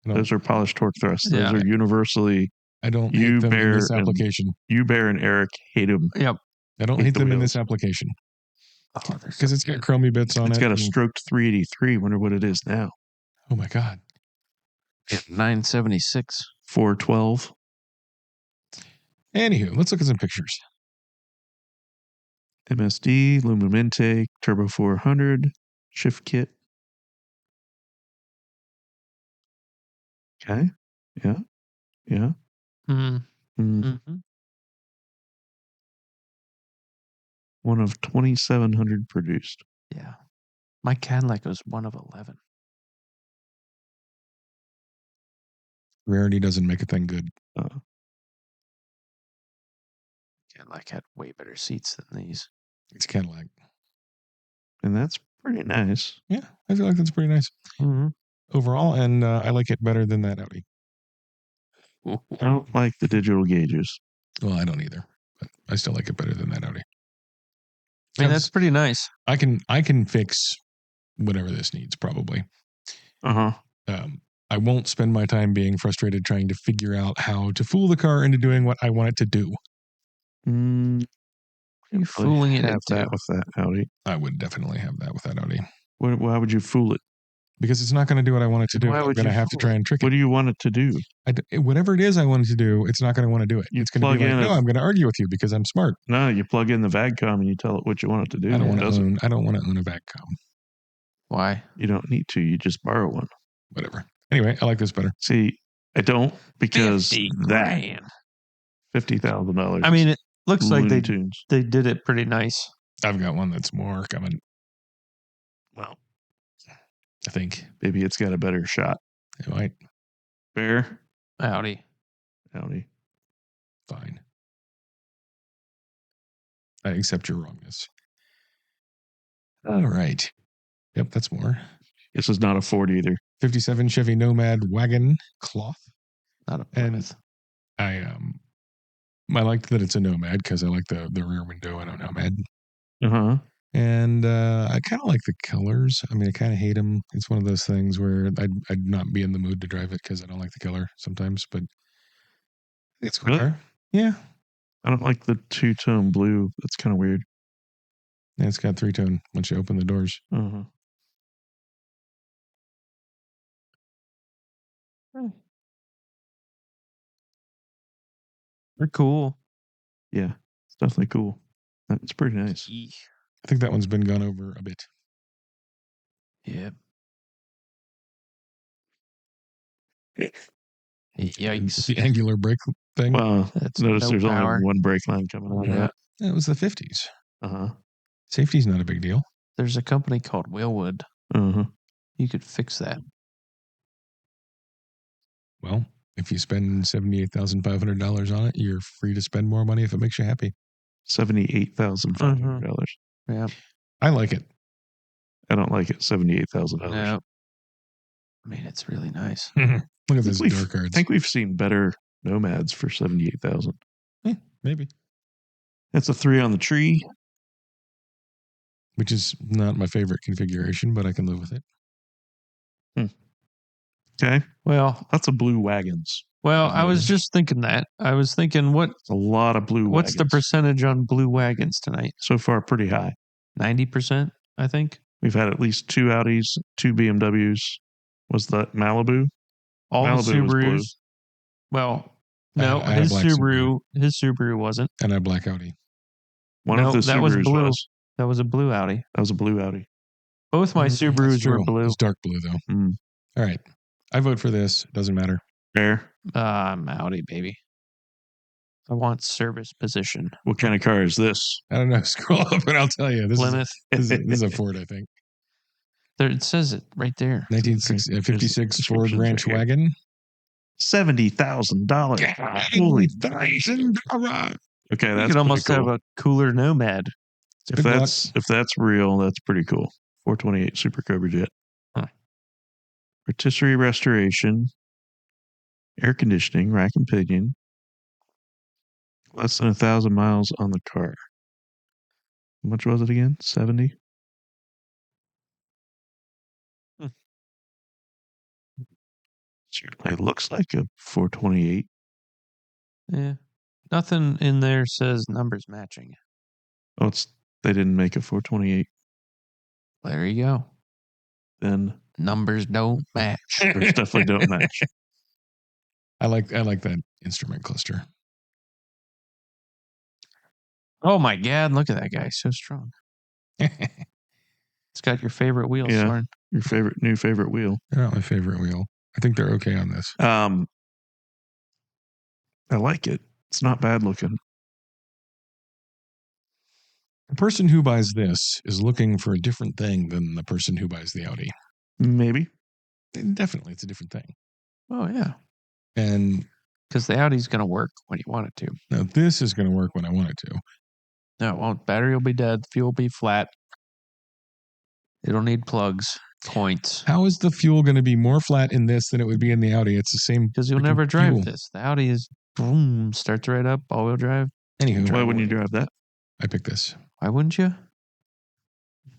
Those are polished torque thrusts. Those are universally. I don't hate them in this application. You, Bear, and Eric hate them. Yep. I don't hate them in this application. Oh, because it's got chromey bits on it. It's got a stroked 383. Wonder what it is now. Oh my God. 976. 412. Anywho, let's look at some pictures. MSD, aluminum intake, turbo 400, shift kit. Okay. Yeah. Yeah. One of 2,700 produced. Yeah. My Cadillac was one of 11. Rarity doesn't make a thing good. Cadillac had way better seats than these. It's Cadillac. And that's pretty nice. Yeah, I feel like that's pretty nice overall. And I like it better than that Audi. I don't like the digital gauges. Well, I don't either. But I still like it better than that Audi. I mean, that's pretty nice. I can fix whatever this needs, probably. I won't spend my time being frustrated trying to figure out how to fool the car into doing what I want it to do. You fooling it have that with that Audi. I would definitely have that with that Audi. Why would you fool it? Because it's not going to do what I want it to do. I'm going to have to try and trick it. What do you want it to do? Whatever it is I want it to do, it's not going to want to do it. It's going to be like, no, I'm going to argue with you because I'm smart. No, you plug in the VAGCOM and you tell it what you want it to do. I don't want to own a VAGCOM. Why? You don't need to. You just borrow one. Whatever. Anyway, I like this better. See, I don't because $50,000. $50,000. I mean, it looks like they did it pretty nice. I've got one that's more coming. Well, I think maybe it's got a better shot. It might. Bear? Audi. Fine. I accept your wrongness. All right. Yep, that's more. This is not a Ford either. 57 Chevy Nomad wagon cloth. Not a Plymouth. And I liked that it's a Nomad because I like the rear window in a Nomad. And I kind of like the colors. I mean, I kind of hate them. It's one of those things where I'd not be in the mood to drive it because I don't like the color sometimes. But it's cool. Really? Yeah. I don't like the two-tone blue. That's kind of weird. Yeah, it's got three-tone once you open the doors. They're cool. Yeah, it's definitely cool. It's pretty nice. I think that one's been gone over a bit. Yep. Yikes. The angular brake thing. Well, That's notice no there's power. only one brake line coming out of Yeah. that. It was the 50s. Uh-huh. Safety's not a big deal. There's a company called Wheelwood. Uh-huh. You could fix that. Well, if you spend $78,500 on it, you're free to spend more money if it makes you happy. $78,500. Yeah. I like it. I don't like it. $78,000. No. I mean, it's really nice. Look at those door I cards. think we've seen better Nomads for $78,000. Maybe. That's a 3 on the tree. Which is not my favorite configuration, but I can live with it. Okay. Well, Lots of blue wagons. I was just thinking that. I was thinking, A lot of blue what's the wagons. percentage on blue wagons tonight? So far, pretty high. 90%, I think. We've had at least 2 Audis, 2 BMWs. Was that Malibu? All Malibu the was blue. Subarus. Well, I no, had a his black Subaru, his Subaru wasn't. And a black Audi. One of the that was Subarus blue. was. That was a blue Audi. That was a blue Audi. Both my That's Subarus were true. blue. It's dark blue, though. Mm. All right. I vote for this. Doesn't matter. Fair. I'm Audi, baby. I want service position. What kind of car is this? I don't know. Scroll up and I'll tell you. This Plymouth. This is a Ford, I think. There, it says it right there. 1956 Ford Ranch right wagon. $70,000. Holy $70,000. Okay, You that's could almost pretty cool. have a cooler Nomad. If that's real, that's pretty cool. 428 Super Cobra Jet. Huh. Rotisserie restoration, air conditioning, rack and pinion. Less than 1,000 miles on the car. How much was it again? 70. Certainly looks like a 428. Yeah. Nothing in there says numbers matching. Oh, they didn't make a 428. There you go. Then Numbers don't match. numbers definitely don't match. I like that instrument cluster. Oh my God! Look at that guy, so strong. It's got your favorite wheel, Yeah. Soren. Your new favorite wheel. They're not my favorite wheel. I think they're okay on this. I like it. It's not bad looking. The person who buys this is looking for a different thing than the person who buys the Audi. Maybe. Definitely, it's a different thing. Oh yeah, And because the Audi's going to work when you want it to. now this is going to work when I want it to. No, it won't. Battery will be dead. Fuel will be flat. It'll need plugs, points. How is the fuel going to be more flat in this than it would be in the Audi? It's the same. Because you'll freaking never drive fuel. this. The Audi is boom, starts right up, all-wheel drive. Anywho, Why wouldn't you drive that? I picked this. Why wouldn't you?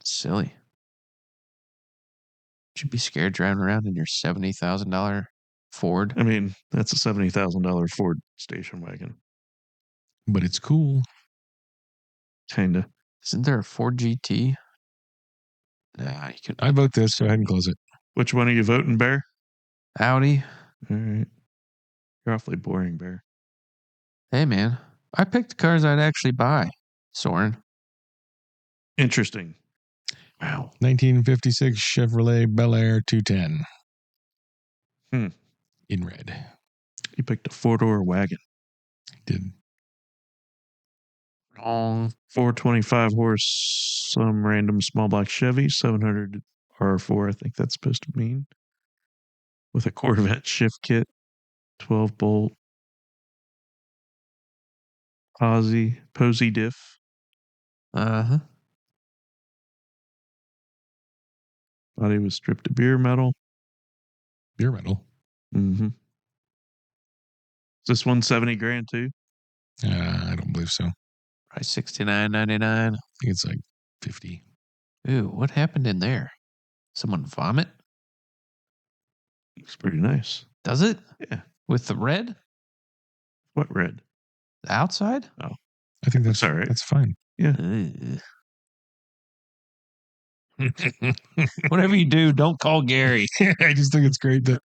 It's silly. Should be scared driving around in your $70,000 Ford. I mean, that's a $70,000 Ford station wagon. But it's cool. Kinda. Isn't there a Ford GT? Nah, you can. I vote this. Go ahead and close it. Which one are you voting, Bear? Audi. All right. You're awfully boring, Bear. Hey, man. I picked the cars I'd actually buy, Soren. Interesting. Wow. 1956 Chevrolet Bel Air 210. In red. You picked a 4-door wagon. Did. Wrong. 425 horse, some random small block Chevy, 700 R4, I think that's supposed to mean. With a Corvette shift kit, 12 bolt. Posey diff. Uh-huh. Body was stripped of beer metal. Beer metal. Mm-hmm. Is this one $70,000 too? I don't believe so. I Price $69.99. think it's like 50. Ooh, what happened in there? Someone vomit? Looks pretty nice. Does it? Yeah. With the red? What red? The outside? Oh. I think that's all right. That's fine. Yeah. Ugh. Whatever you do, don't call Gary. I just think it's great that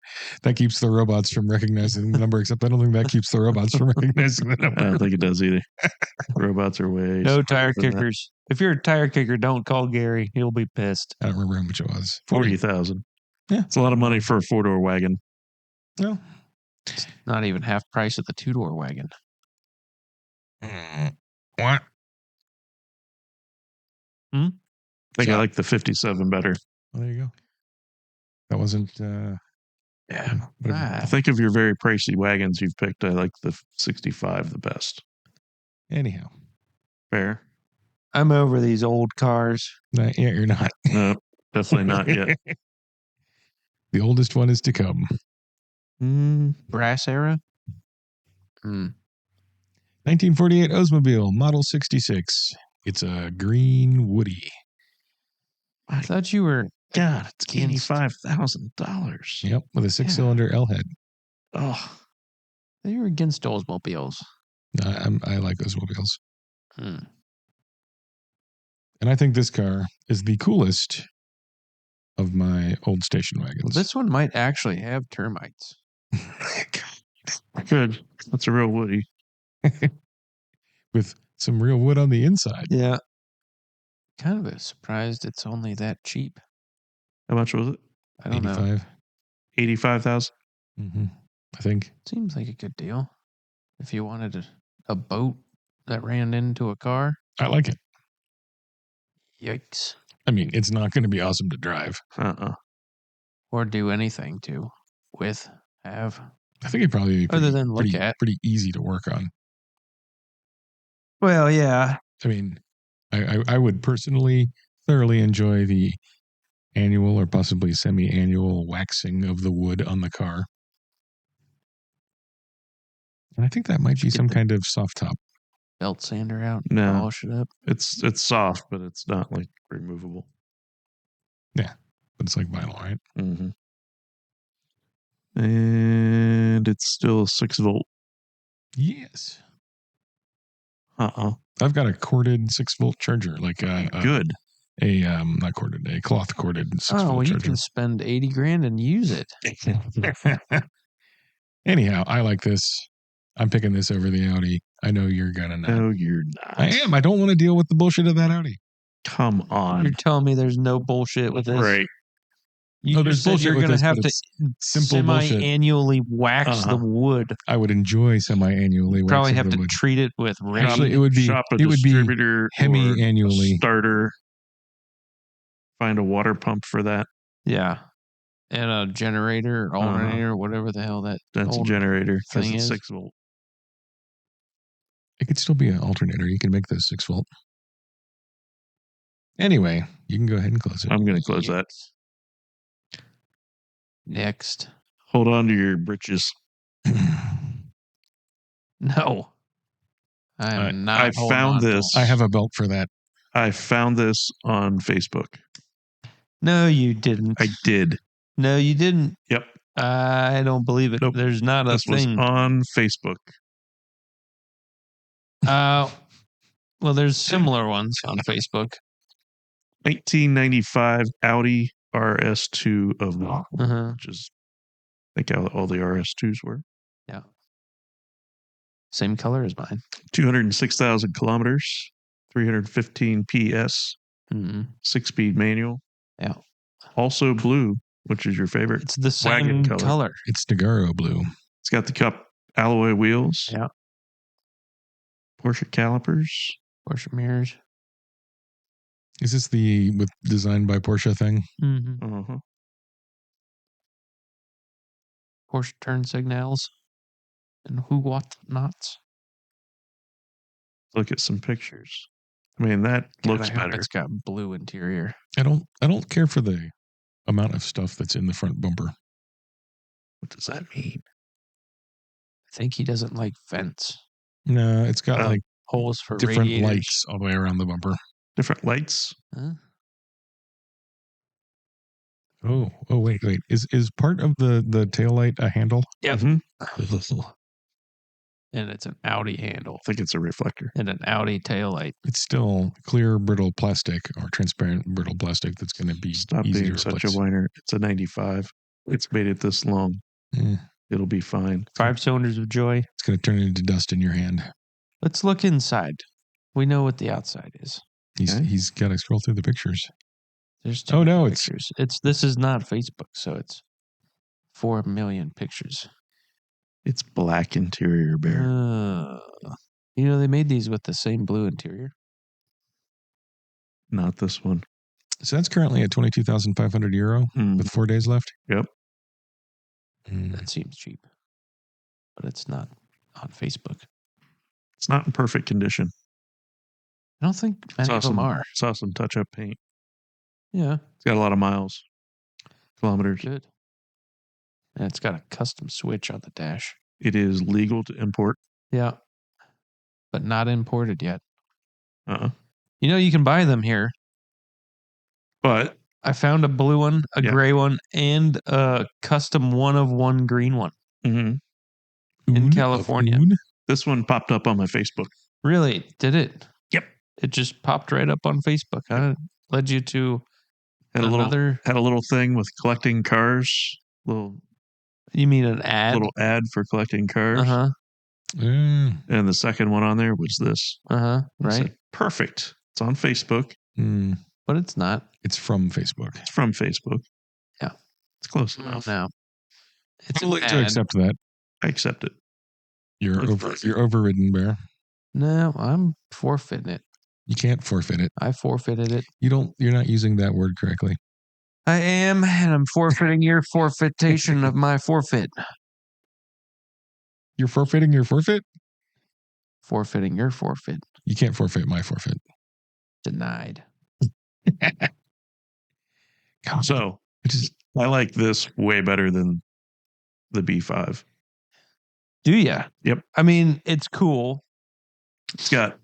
keeps the robots from recognizing the number, except I don't think that keeps the robots from recognizing the I number. don't think it does either. Robots are way No smarter tire than that. kickers. If you're a tire kicker, don't call Gary. He'll be pissed. I don't remember how much it was. 40,000. Yeah. It's a lot of money for a 4-door wagon. No. Not even half price of the 2-door wagon. What? I think I like the 57 better. Well, there you go. That wasn't. Yeah. I think of your very pricey wagons you've picked, I like the 65 the best. Anyhow. Fair. I'm over these old cars. Yeah, you're not. No, definitely not yet. The oldest one is to come. Brass era? 1948 Oldsmobile, Model 66. It's a green Woody. I thought you were. God, it's $85,000. Yep, with a 6-cylinder L head. Oh, You were against Oldsmobiles. I like Oldsmobiles. Hmm. And I think this car is the coolest of my old station wagons. Well, this one might actually have termites. good. That's a real Woody. With some real wood on the inside. Yeah. Kind of surprised it's only that cheap. How much was it? I don't know. 85. 85,000. I think. Seems like a good deal. If you wanted a boat that ran into a car. I like it. Yikes. I mean, it's not going to be awesome to drive. Or do anything to, have. I think it'd probably be Other than look at. pretty easy to work on. Well, yeah. I mean, I would personally thoroughly enjoy the annual or possibly semi-annual waxing of the wood on the car. And I think that might be some kind of soft top. Belt sander out. No. Polish it up. It's soft, but it's not like removable. Yeah, but it's like vinyl, right? Mm-hmm. And it's still 6-volt. Yes. I've got a corded 6-volt charger, like good. Not corded, a cloth corded 6-volt charger. You can spend $80,000 and use it. Anyhow, I like this. I'm picking this over the Audi. I know you're gonna not. No, you're not. I am. I don't want to deal with the bullshit of that Audi. Come on. You're telling me there's no bullshit with this? Right. There's bullshit you're with gonna this, have but to it's simple bullshit. semi-annually wax the wood. I would enjoy semi-annually. Probably have to wood. treat it with rain. Actually, it would be distributor hemi-annually. Starter. Find a water pump for that. Yeah. And a generator or alternator or whatever the hell that's a generator thing because is. it's 6-volt. It could still be an alternator. You can make those 6-volt. Anyway, you can go ahead and close it. I'm going to close that. Next. Hold on to your britches. No. I am not. I found this. I have a belt for that. I found this on Facebook. No, you didn't. I did. No, you didn't. Yep. I don't believe it. Nope. There's not a thing. This was on Facebook. Well, there's similar ones on Facebook. 1995 Audi RS2 Avant, which is, I think, how all the RS2s were. Yeah. Same color as mine. 206,000 kilometers, 315 PS, 6-speed manual. Yeah. Also blue, which is your favorite. It's the same color. It's Nagaro blue. It's got the cup alloy wheels. Yeah. Porsche calipers. Porsche mirrors. Is this the designed by Porsche thing? Mm-hmm. Porsche turn signals and whatnots. Look at some pictures. I mean, that looks better. It's got blue interior. I don't care for the amount of stuff that's in the front bumper. What does that mean? I think he doesn't like vents. No, it's got like holes for different radiators. lights all the way around the bumper. Different lights? Huh? Oh, wait. Is part of the taillight a handle? Yep. and it's an Audi handle. I think it's a reflector. And an Audi taillight. It's still clear brittle plastic or transparent brittle plastic that's going to be Stop easy being to such replace. a whiner. It's a 95. It's made it this long. It'll be fine. 5 cylinders of joy. It's going to turn into dust in your hand. Let's look inside. We know what the outside is. He's got to scroll through the pictures. There's too many pictures. This is not Facebook, so it's 4 million pictures. It's black interior, Bear. They made these with the same blue interior. Not this one. So that's currently at €22,500 with 4 days left. Yep. That seems cheap, but it's not on Facebook. It's not in perfect condition. I don't think many of them are. Saw some touch-up paint. Yeah. It's got a lot of miles, kilometers. Good. And it's got a custom switch on the dash. It is legal to import. Yeah. But not imported yet. Uh-uh. You can buy them here. But I found a blue one, a gray one, and a custom one-of-one green one in California. This one popped up on my Facebook. Really? Did it? Yep. It just popped right up on Facebook. Yep. Led you to had a little thing with collecting cars. You mean an ad? Little ad for collecting cars. Uh-huh. And the second one on there was this. Uh-huh. Right. Said, perfect. It's on Facebook. But it's not. It's from Facebook. It's from Facebook. Yeah. It's close enough. No. It's willing to accept that. I accept it. You're overridden, Bear. No, I'm forfeiting it. You can't forfeit it. I forfeited it. You're not using that word correctly. I am, and I'm forfeiting your forfeitation of my forfeit. You're forfeiting your forfeit? Forfeiting your forfeit. You can't forfeit my forfeit. Denied. So, I like this way better than the B5. Do you? Yep. I mean, it's cool. It's got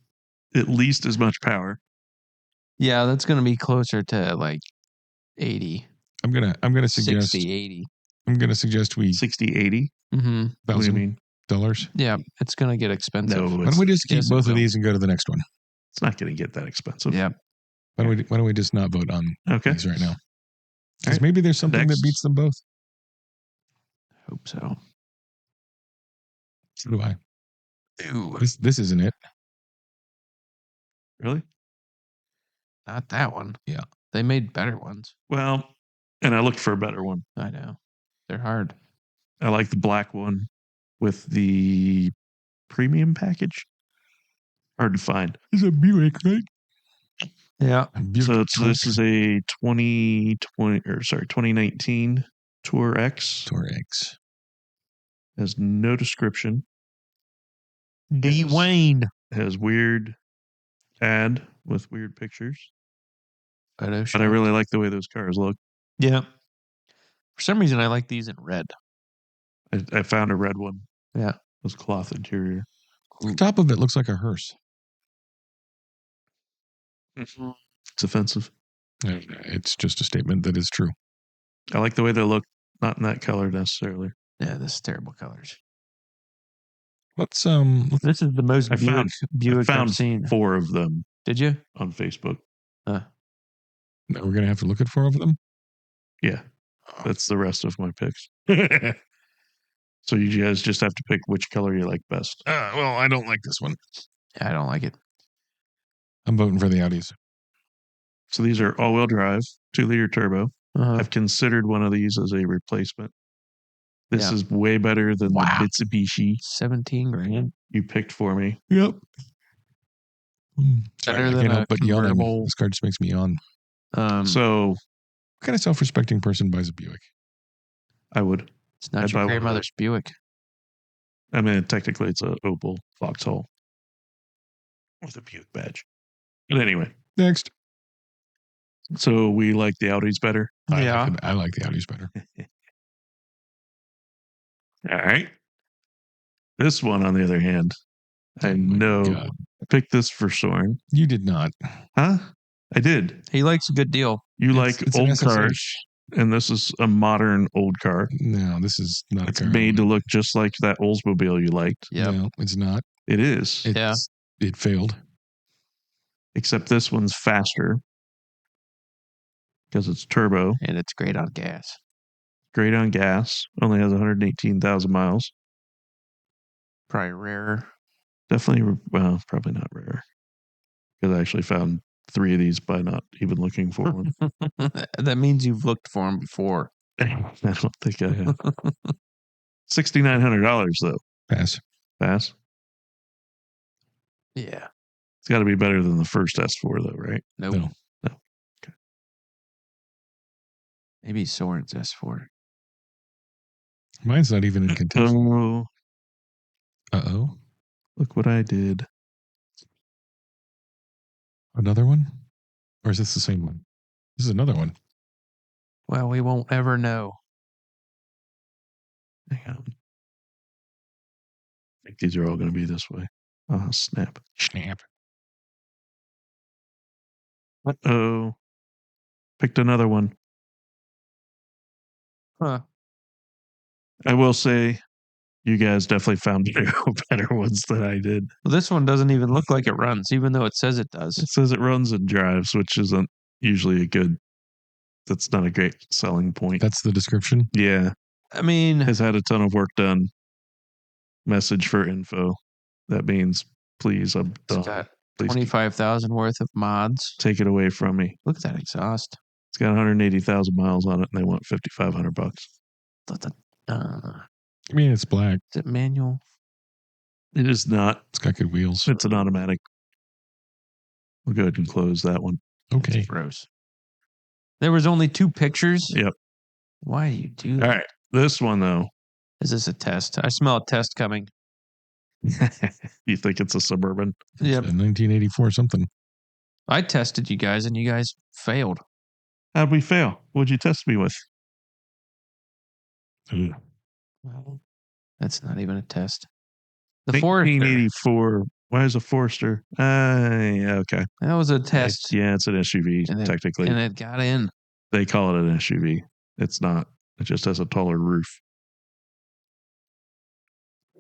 at least as much power. Yeah, that's going to be closer to like 80. I'm gonna suggest 60, 80. I'm gonna suggest we 60, 80. Mm-hmm. What do you mean? $1,000. Yeah, it's going to get expensive. No, why don't we just keep both of these and go to the next one? It's not going to get that expensive. Yeah. Why don't we just not vote on these right now? Because maybe there's something that beats them both. Hope so. So do I. Ew. This isn't it. Really? Not that one. Yeah. They made better ones. Well, and I looked for a better one. I know. They're hard. I like the black one with the premium package. Hard to find. It's a Buick, right? Yeah. So this is a 2019 Tour X. Tour X. Has no description. Dwayne. Has weird ad with weird pictures. But I Photoshop. really like the way those cars look. Yeah. For some reason, I like these in red. I found a red one. Yeah. It was cloth interior. The top of it looks like a hearse. It's offensive. It's just a statement that is true. I like the way they look. Not in that color necessarily. Yeah, this is terrible colors. Let's This is the most Buick I've seen. 4 of them. Did you? On Facebook. We're gonna have to look at 4 of them. Yeah, that's the rest of my picks. So you guys just have to pick which color you like best. Well, I don't like this one. Yeah, I don't like it. I'm voting for the Audis. So these are all-wheel drive, 2-liter turbo. Uh-huh. I've considered one of these as a replacement. This is way better than the Mitsubishi 17 grand. you picked for me. Yep. Better I than can't a help but yawn. convertible. This card just makes me yawn. So, what kind of self-respecting person buys a Buick? I would. It's not your grandmother's Buick. I mean, technically, it's a Opel Vauxhall with a Buick badge. But anyway, Next. so we like the Audis better. Yeah. I like the Audis better. All right. This one, on the other hand, I know. God. I picked this for Soren. You did not. Huh? I did. He likes a good deal. You like It's old an SSH. cars. And this is a modern old car. No, this is not It's a car. made to look just like that Oldsmobile you liked. Yep. No, it's not. It is. It failed. Except this one's faster because it's turbo. And it's great on gas. Great on gas. Only has 118,000 miles. Probably rarer. Definitely, well, probably not rare. Because I actually found 3 of these by not even looking for one. That means you've looked for them before. I don't think I have. $6,900 though. Pass. Pass. Yeah. It's got to be better than the first S4 though, right? Nope. No. Okay. Maybe Soren's S4. Mine's not even in contention. Oh, Uh-oh. look what I did. Another one? Or is this the same one? This is another one. Well, we won't ever know. Hang on. I think these are all going to be this way. Oh, snap. Snap. Uh-oh. Picked another one. Huh. I will say you guys definitely found better ones than I did. Well, this one doesn't even look like it runs, even though it says it does. It says it runs and drives, which isn't usually that's not a great selling point. That's the description? Yeah. I mean, Has had a ton of work done. Message for info. That means, please, I'm done. it's got Please 25,000 worth of mods. take it away from me. Look at that exhaust. It's got 180,000 miles on it, and they want $5,500. I mean, it's black. Is it manual? It is not. It's got good wheels. It's an automatic. We'll go ahead and close that one. Okay. It's gross. There was only 2 pictures? Yep. Why do you do that? All right. This one, though. Is this a test? I smell a test coming. You think it's a Suburban? Yep. It's a 1984 something. I tested you guys and you guys failed. How'd we fail? What'd you test me with? Ugh. Well, that's not even a test. The Forester. 1984. Why is a Forester? Yeah, okay. That was a test. Yeah, it's an SUV, technically. And it got in. They call it an SUV. It's not. It just has a taller roof.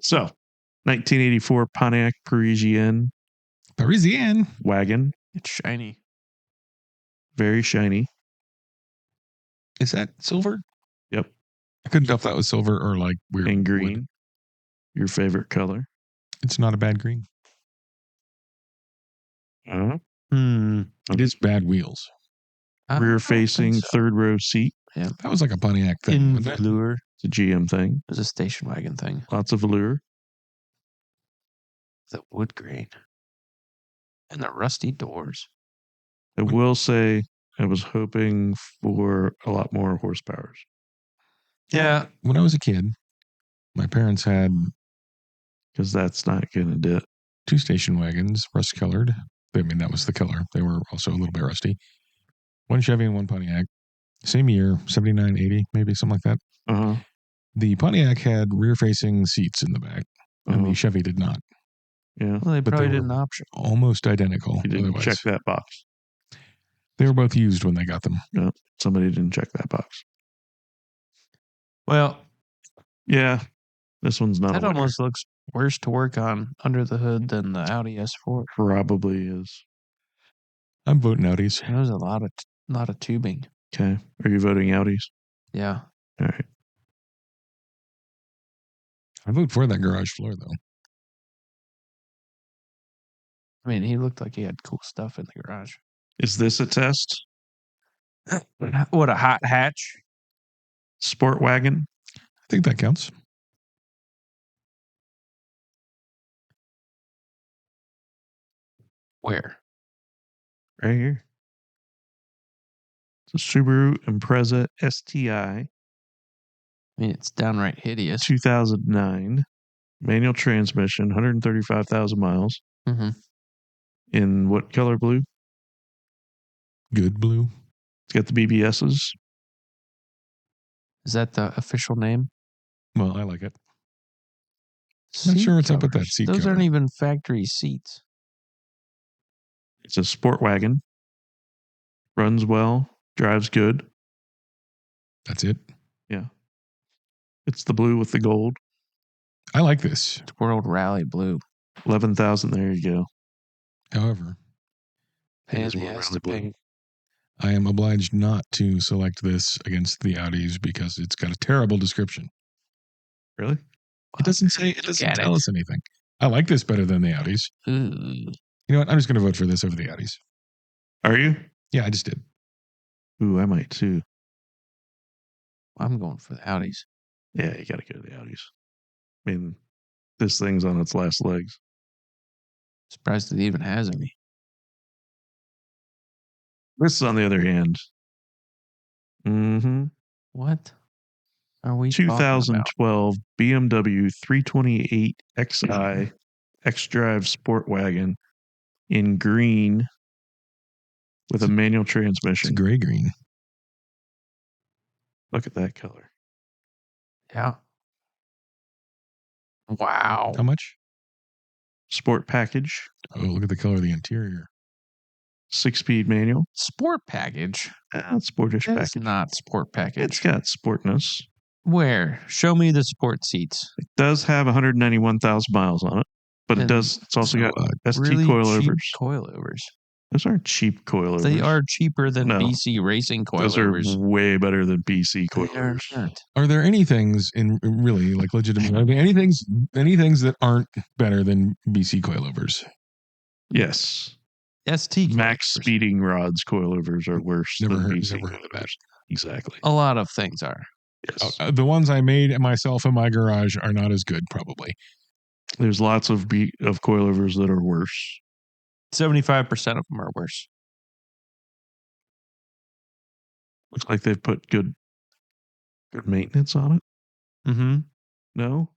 So, 1984 Pontiac Parisienne Parisienne. wagon. It's shiny. Very shiny. Is that silver? Yep. I couldn't tell if that was silver or like weird. And green. wood. Your favorite color. It's not a bad green. Uh-huh. It is bad wheels. Rear facing, third row seat. Yeah. That was like a Pontiac thing. In velour. It's a GM thing. It was a station wagon thing. Lots of velour. The wood grain. And the rusty doors. I will say I was hoping for a lot more horsepower. Yeah. When I was a kid, my parents had, because that's not going to do it. 2 station wagons, rust colored. I mean, that was the color. They were also a little bit rusty. 1 Chevy and 1 Pontiac. Same year, 79, 80, maybe something like that. Uh-huh. The Pontiac had rear-facing seats in the back, and the Chevy did not. Yeah. Well, they But probably they did were an option. almost identical. You didn't Otherwise, check that box. they were both used when they got them. No, somebody didn't check that box. Well, yeah, this one's not. That almost looks worse to work on under the hood than the Audi S4. Probably is. I'm voting Audis. There's a lot of tubing. Okay. Are you voting Audis? Yeah. All right. I vote for that garage floor, though. I mean, he looked like he had cool stuff in the garage. Is this a test? What, a hot hatch? Sport wagon? I think that counts. Where? Right here. It's a Subaru Impreza STI. I mean, it's downright hideous. 2009. Manual transmission, 135,000 miles. Mm-hmm. In what color blue? Good blue. It's got the BBSs. Is that the official name? Well, I like it. Not sure what's up with that seat Those cover. aren't even factory seats. It's a sport wagon. Runs well. Drives good. That's it. Yeah. It's the blue with the gold. I like this. It's World Rally Blue. 11,000. There you go. However, Pain in is the World ass Rally to Blue. pay. I am obliged not to select this against the Audis because it's got a terrible description. Really? It doesn't say. It doesn't tell us anything. I like this better than the Audis. Ooh. You know what? I'm just going to vote for this over the Audis. Are you? Yeah, I just did. Ooh, I might too. I'm going for the Audis. Yeah, you got to go to the Audis. I mean, this thing's on its last legs. Surprised it even has any. This, on the other hand, What are we talking about? 2012 BMW 328 Xi X-Drive Sport Wagon in green with a manual transmission. It's gray green. Look at that color. Yeah. Wow. How much? Sport package. Oh, look at the color of the interior. 6-speed manual. Sport package. Sportish That's package. not sport package. It's got sportness. Where? Show me the sport seats. It does have 191,000 miles on it, but it's also got ST really coilovers. cheap coilovers. Those aren't cheap coilovers. They are cheaper than No. BC racing Those are coilovers. way better than BC They are coilovers. not. Are there any things in really like legitimate? I mean, any things that aren't better than BC coilovers? Yes. ST Max coilovers. speeding rods coilovers are worse than BC Never heard of that. Exactly. A lot of things are. Yes. The ones I made myself in my garage are not as good, probably. There's lots of coilovers that are worse. 75% of them are worse. Looks like they've put good maintenance on it. Mm-hmm. No?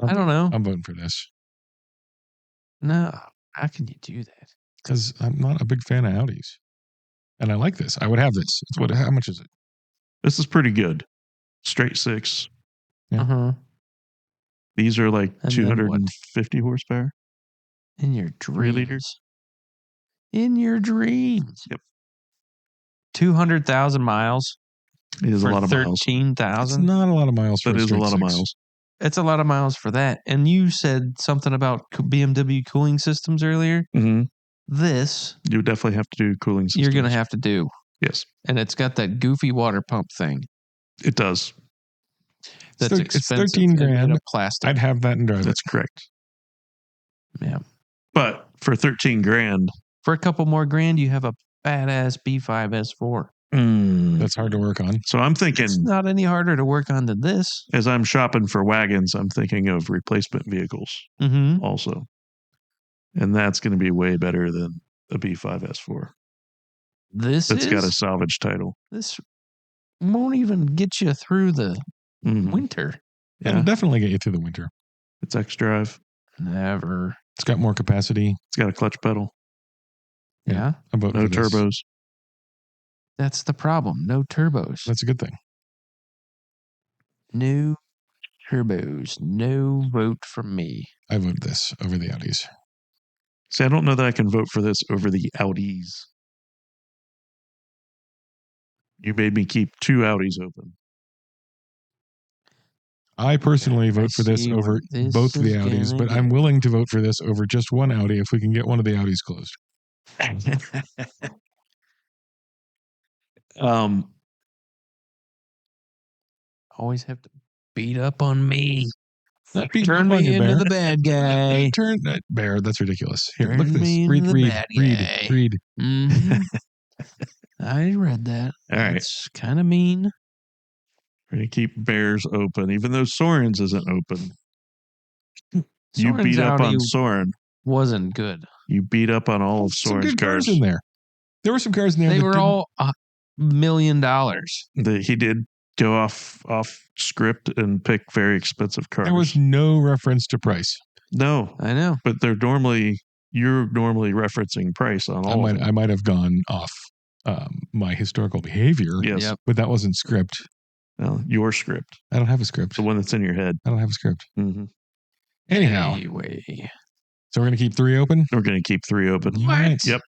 I don't know. I'm voting for this No. How can you do that? because I'm not a big fan of Audis, and I like this. I would have this. How much is it? This is pretty good. Straight 6. Yeah. Uh-huh. These are like And 250 horsepower. In your 3 liter. dreams. In your dreams. Yep. 200,000 miles. It is a lot of miles. 13,000. It's not a lot of miles for That a is a straight lot of 6. miles. It's a lot of miles for that. And you said something about BMW cooling systems earlier. Mm-hmm. This You definitely have to do cooling systems. you're going to have to do. Yes. And it's got that goofy water pump thing. It does. That's expensive. It's 13 grand. And made of plastic. I'd have that and drive That's correct. Yeah. But for 13 grand. For a couple more grand, you have a badass B5 S4. That's hard to work on. So I'm thinking. It's not any harder to work on than this. As I'm shopping for wagons, I'm thinking of replacement vehicles also. And that's going to be way better than a B5 S4. That's got a salvage title. This won't even get you through the winter. Yeah. It'll definitely get you through the winter. It's X-Drive. Never. It's got more capacity. It's got a clutch pedal. Yeah. I'm voting no for this. turbos. That's the problem. No turbos. That's a good thing. No turbos. No vote from me. I vote this over the Audis. See, I don't know that I can vote for this over the Audis. You made me keep 2 Audis open. I personally vote for this over both of the Audis, but I'm willing to vote for this over just one Audi if we can get one of the Audis closed. Always have to beat up on me. Turn me into the bad guy. Turn that Bear. That's ridiculous. Here, Turn look at this. me into the bad guy. Read. Mm-hmm. I read that. All right. It's kind of mean. We're going to keep Bears open, even though Soren's isn't open. You Soren's beat up Audi on Soren. Wasn't good. You beat up on all of Soren's some good cars in there. There were some cars in there. They were all $1 million. He did go off script and pick very expensive cars. There was no reference to price. No, I know. But you're normally referencing price on all of them. I might have gone off my historical behavior. Yes. Yep. But that wasn't script. No, your script. I don't have a script. The one that's in your head. I don't have a script. Mm-hmm. Anyhow. Anyway. So we're going to keep 3 open? We're going to keep 3 open. What? Yep.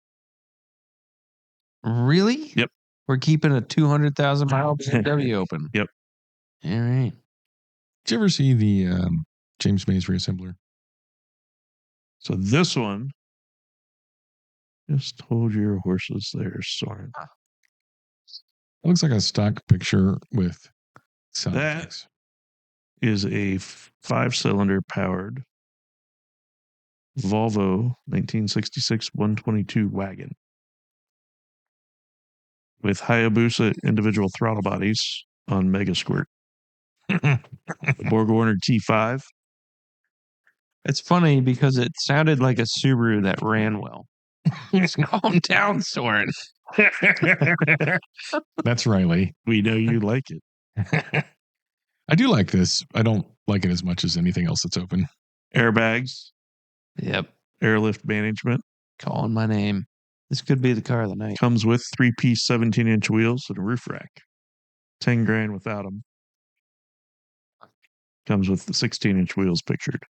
Really? Yep. We're keeping a 200,000 mile BMW open. Yep. All right. Did you ever see the James Mays reassembler? So this one, just hold your horses there, Soren. It looks like a stock picture with sound That effects. is a 5-cylinder powered Volvo 1966 122 wagon with Hayabusa individual throttle bodies on Mega Squirt. The Borg Warner T5. It's funny because it sounded like a Subaru that ran well. Just calm down, Soren. That's Riley. We know you like it. I do like this. I don't like it as much as anything else that's open. Airbags, Yep. airlift management. Calling my name. This could be the car of the night. Comes with 3-piece 17-inch wheels and a roof rack. 10 grand without them. Comes with the 16-inch wheels pictured.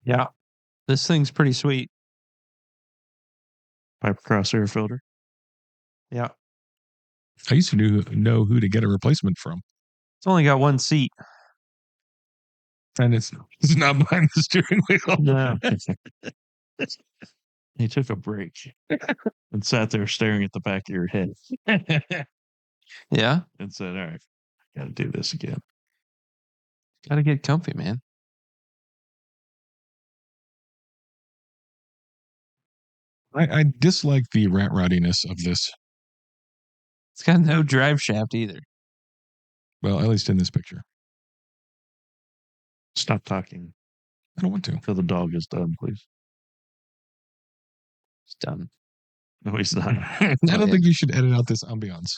Yeah. This thing's pretty sweet. Pipe cross air filter. Yeah. I used to know who to get a replacement from. It's only got one seat. And it's not behind the steering wheel. No. He took a break and sat there staring at the back of your head Yeah. and said, all right, got to do this again. Got to get comfy, man. I dislike the rat roddiness of this. It's got no drive shaft either. Well, at least in this picture. Stop talking I don't want to. until the dog is done, please. It's done. No, he's not. I don't think you should edit out this ambiance.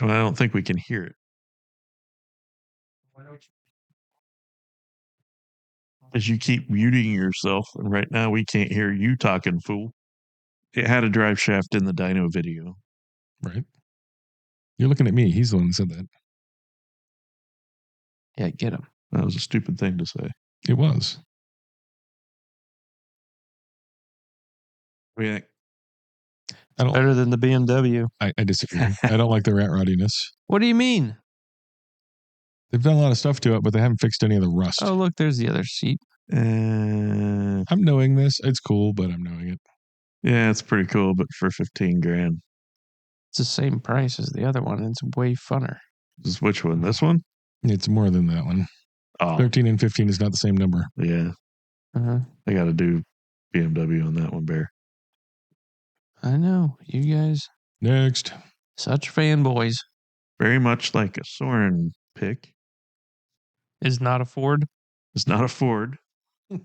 Well, I don't think we can hear it. As you keep muting yourself, and right now we can't hear you talking, fool. It had a drive shaft in the dyno video. Right. You're looking at me. He's the one that said that. Yeah, get him. That was a stupid thing to say. It was. What do you think? I don't. Better than the BMW. I disagree. I don't like the rat roddiness. What do you mean? They've done a lot of stuff to it, but they haven't fixed any of the rust. Oh, look, there's the other seat. I'm knowing this. It's cool, but I'm knowing it. Yeah, it's pretty cool, but for 15 grand. It's the same price as the other one. And it's way funner. This is which one? This one? It's more than that one. Oh, 13 and 15 is not the same number. yeah. Uh-huh. I got to do BMW on that one, Bear. I know. You guys, Next. such fanboys. Very much like a Soren pick. Is not a Ford. It's not a Ford. It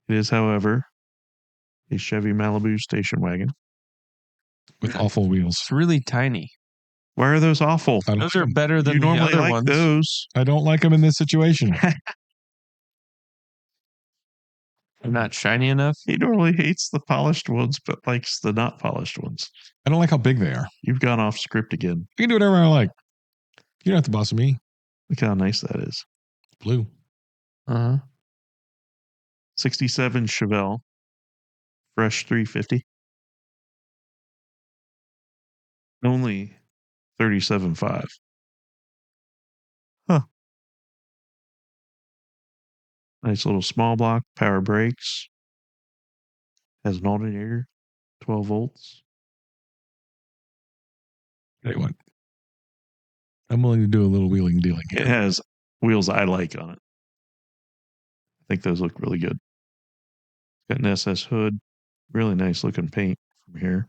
is, however, a Chevy Malibu station wagon. With awful wheels. It's really tiny. Why are those awful? I don't Those like are 'em. better than You the normally other like ones. those. I don't like them in this situation. They're not shiny enough. He normally hates the polished ones, but likes the not polished ones. I don't like how big they are. You've gone off script again. I can do whatever I like. You're not the boss of me. Look how nice that is. Blue. Uh-huh. 67 Chevelle. Fresh 350. Only 37.5. Huh. Nice little small block, power brakes. Has an alternator, 12 volts. Tell you what. I'm willing to do a little wheeling dealing here. It has wheels I like on it. I think those look really good. Got an SS hood. Really nice looking paint from here.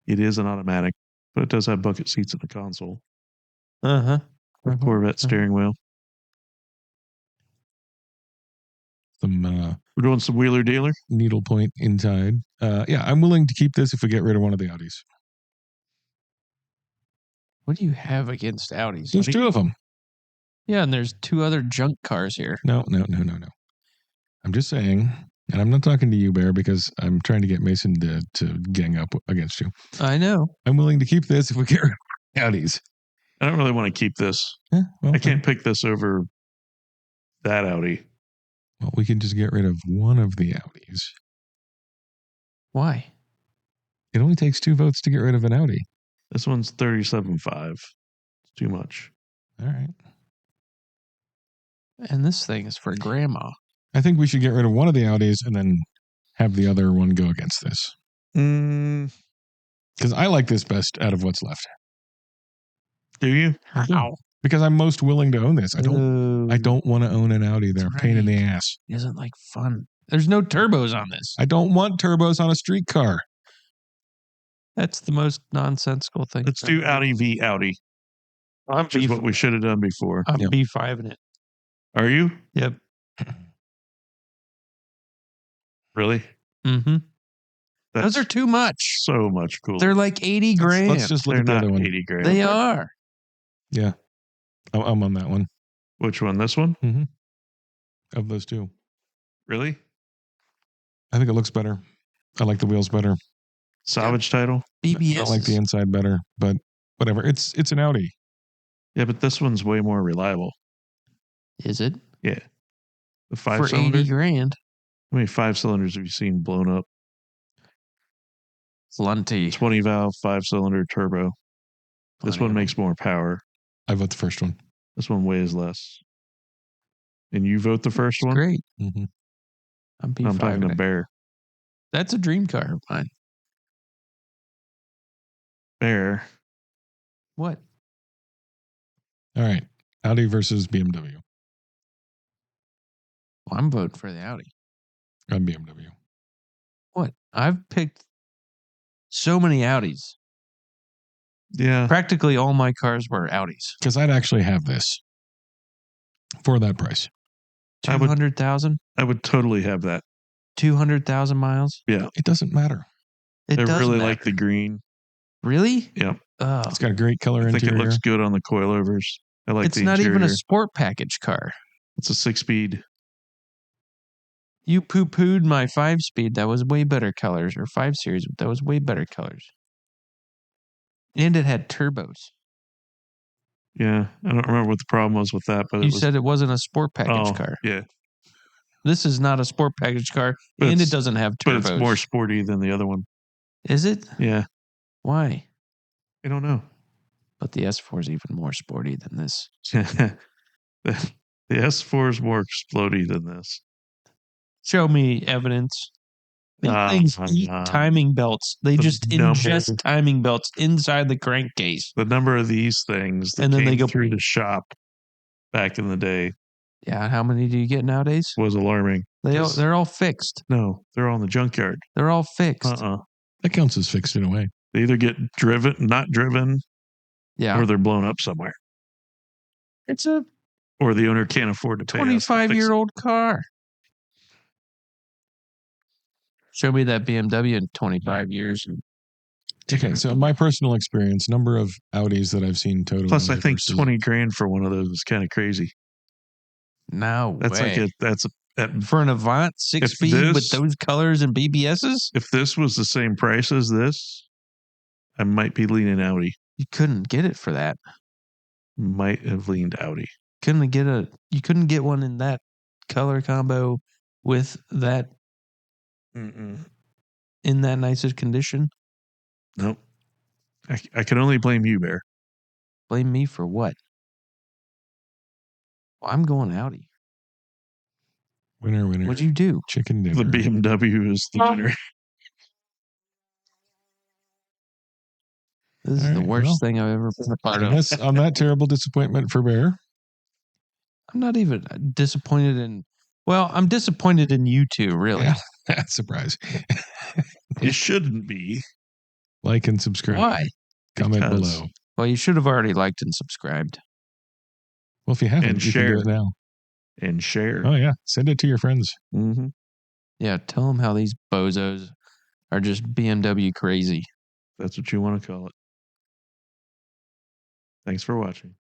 It is an automatic, but it does have bucket seats in the console. Uh-huh. Corvette steering wheel. Some We're doing some wheeler dealer. needlepoint inside. Yeah, I'm willing to keep this if we get rid of one of the Audis. What do you have against Audis? There's two of them. Yeah, and there's two other junk cars here. No. I'm just saying, and I'm not talking to you, Bear, because I'm trying to get Mason to gang up against you. I know. I'm willing to keep this if we get rid of Audis. I don't really want to keep this. Yeah, well, I can't pick this over that Audi. Well, we can just get rid of one of the Audis. Why? It only takes 2 votes to get rid of an Audi. This one's 37.5. It's too much. All right. And this thing is for grandma. I think we should get rid of one of the Audis and then have the other one go against this. Because I like this best out of what's left. Do you? How? Because I'm most willing to own this. I don't want to own an Audi. They're a pain in the ass. It isn't like fun. There's no turbos on this. I don't want turbos on a street car. That's the most nonsensical thing. Let's do Audi v Audi. Which is what we should have done before. I'm B5 in it. Are you? Yep. Really? Mm-hmm. Those are too much. So much cooler. They're like 80 grand. Let's just look at the other one. 80 grand. They are. Yeah. I'm on that one. Which one? This one? Mm-hmm. Of those two. Really? I think it looks better. I like the wheels better. Salvage title? BBS. I like the inside better, but whatever. It's an Audi. Yeah, but this one's way more reliable. Is it? Yeah. The For 5-cylinder? 80 grand. How many 5 cylinders have you seen blown up? Plenty. 20 valve, 5-cylinder turbo. This one makes more power. I vote the first one. This one weighs less. And you vote the first one? Great. Mm-hmm. I'm B5. I'm talking to Bear. That's a dream car of mine. Bear. What? All right. Audi versus BMW. Well, I'm voting for the Audi. I'm BMW. What? I've picked so many Audis. Yeah. Practically all my cars were Audis. Because I'd actually have this for that price. 200,000? I would totally have that. 200,000 miles? Yeah. It doesn't matter. It I does really matter. like the green. Really? Yeah. Oh. It's got a great color I think interior. it looks good on the coilovers. I like It's the not interior. even a sport package car. It's a 6-speed. You poo-pooed my 5-speed. That was way better colors. Or 5 Series. That was way better colors. And it had turbos. Yeah. I don't remember what the problem was with that, but You said it wasn't a sport package car. Yeah. This is not a sport package car, But and it it's- doesn't have turbos. But it's more sporty than the other one. Is it? Yeah. Why? I don't know. But the S4 is even more sporty than this. The S4 is more explodey than this. Show me evidence. These things eat timing belts. They just ingest timing belts inside the crankcase. The number of these things that And then came they go through the shop back in the day Yeah, how many do you get nowadays? was alarming. They're all fixed. No, they're all in the junkyard. They're all fixed. That counts as fixed in a way. They either get not driven, Yeah. or they're blown up somewhere. It's a Or the owner can't afford to pay us to fix 25-year-old car. Show me that BMW in 25 years. Okay, so my personal experience, number of Audis that I've seen total. Plus, I think 20 grand for one of those is kind of crazy. No That's way. For an Avant 6-speed with those colors and BBSs? If this was the same price as this, I might be leaning Audi. You couldn't get it for that. Might have leaned Audi. You couldn't get one in that color combo with that in that nicest condition. Nope. I can only blame you, Bear. Blame me for what? Well, I'm going Audi. Winner. What'd you do? Chicken dinner. The BMW is the winner. This is the worst thing I've ever been a part of. Yes, on that terrible disappointment for Bear. I'm not even disappointed in. Well, I'm disappointed in you two, really. Yeah, surprise. It shouldn't be. Like and subscribe. Why? Comment below. Well, you should have already liked and subscribed. Well, if you haven't, And you share. can do it now. And share. Oh, yeah. Send it to your friends. Mm-hmm. Yeah, tell them how these bozos are just BMW crazy. That's what you want to call it. Thanks for watching.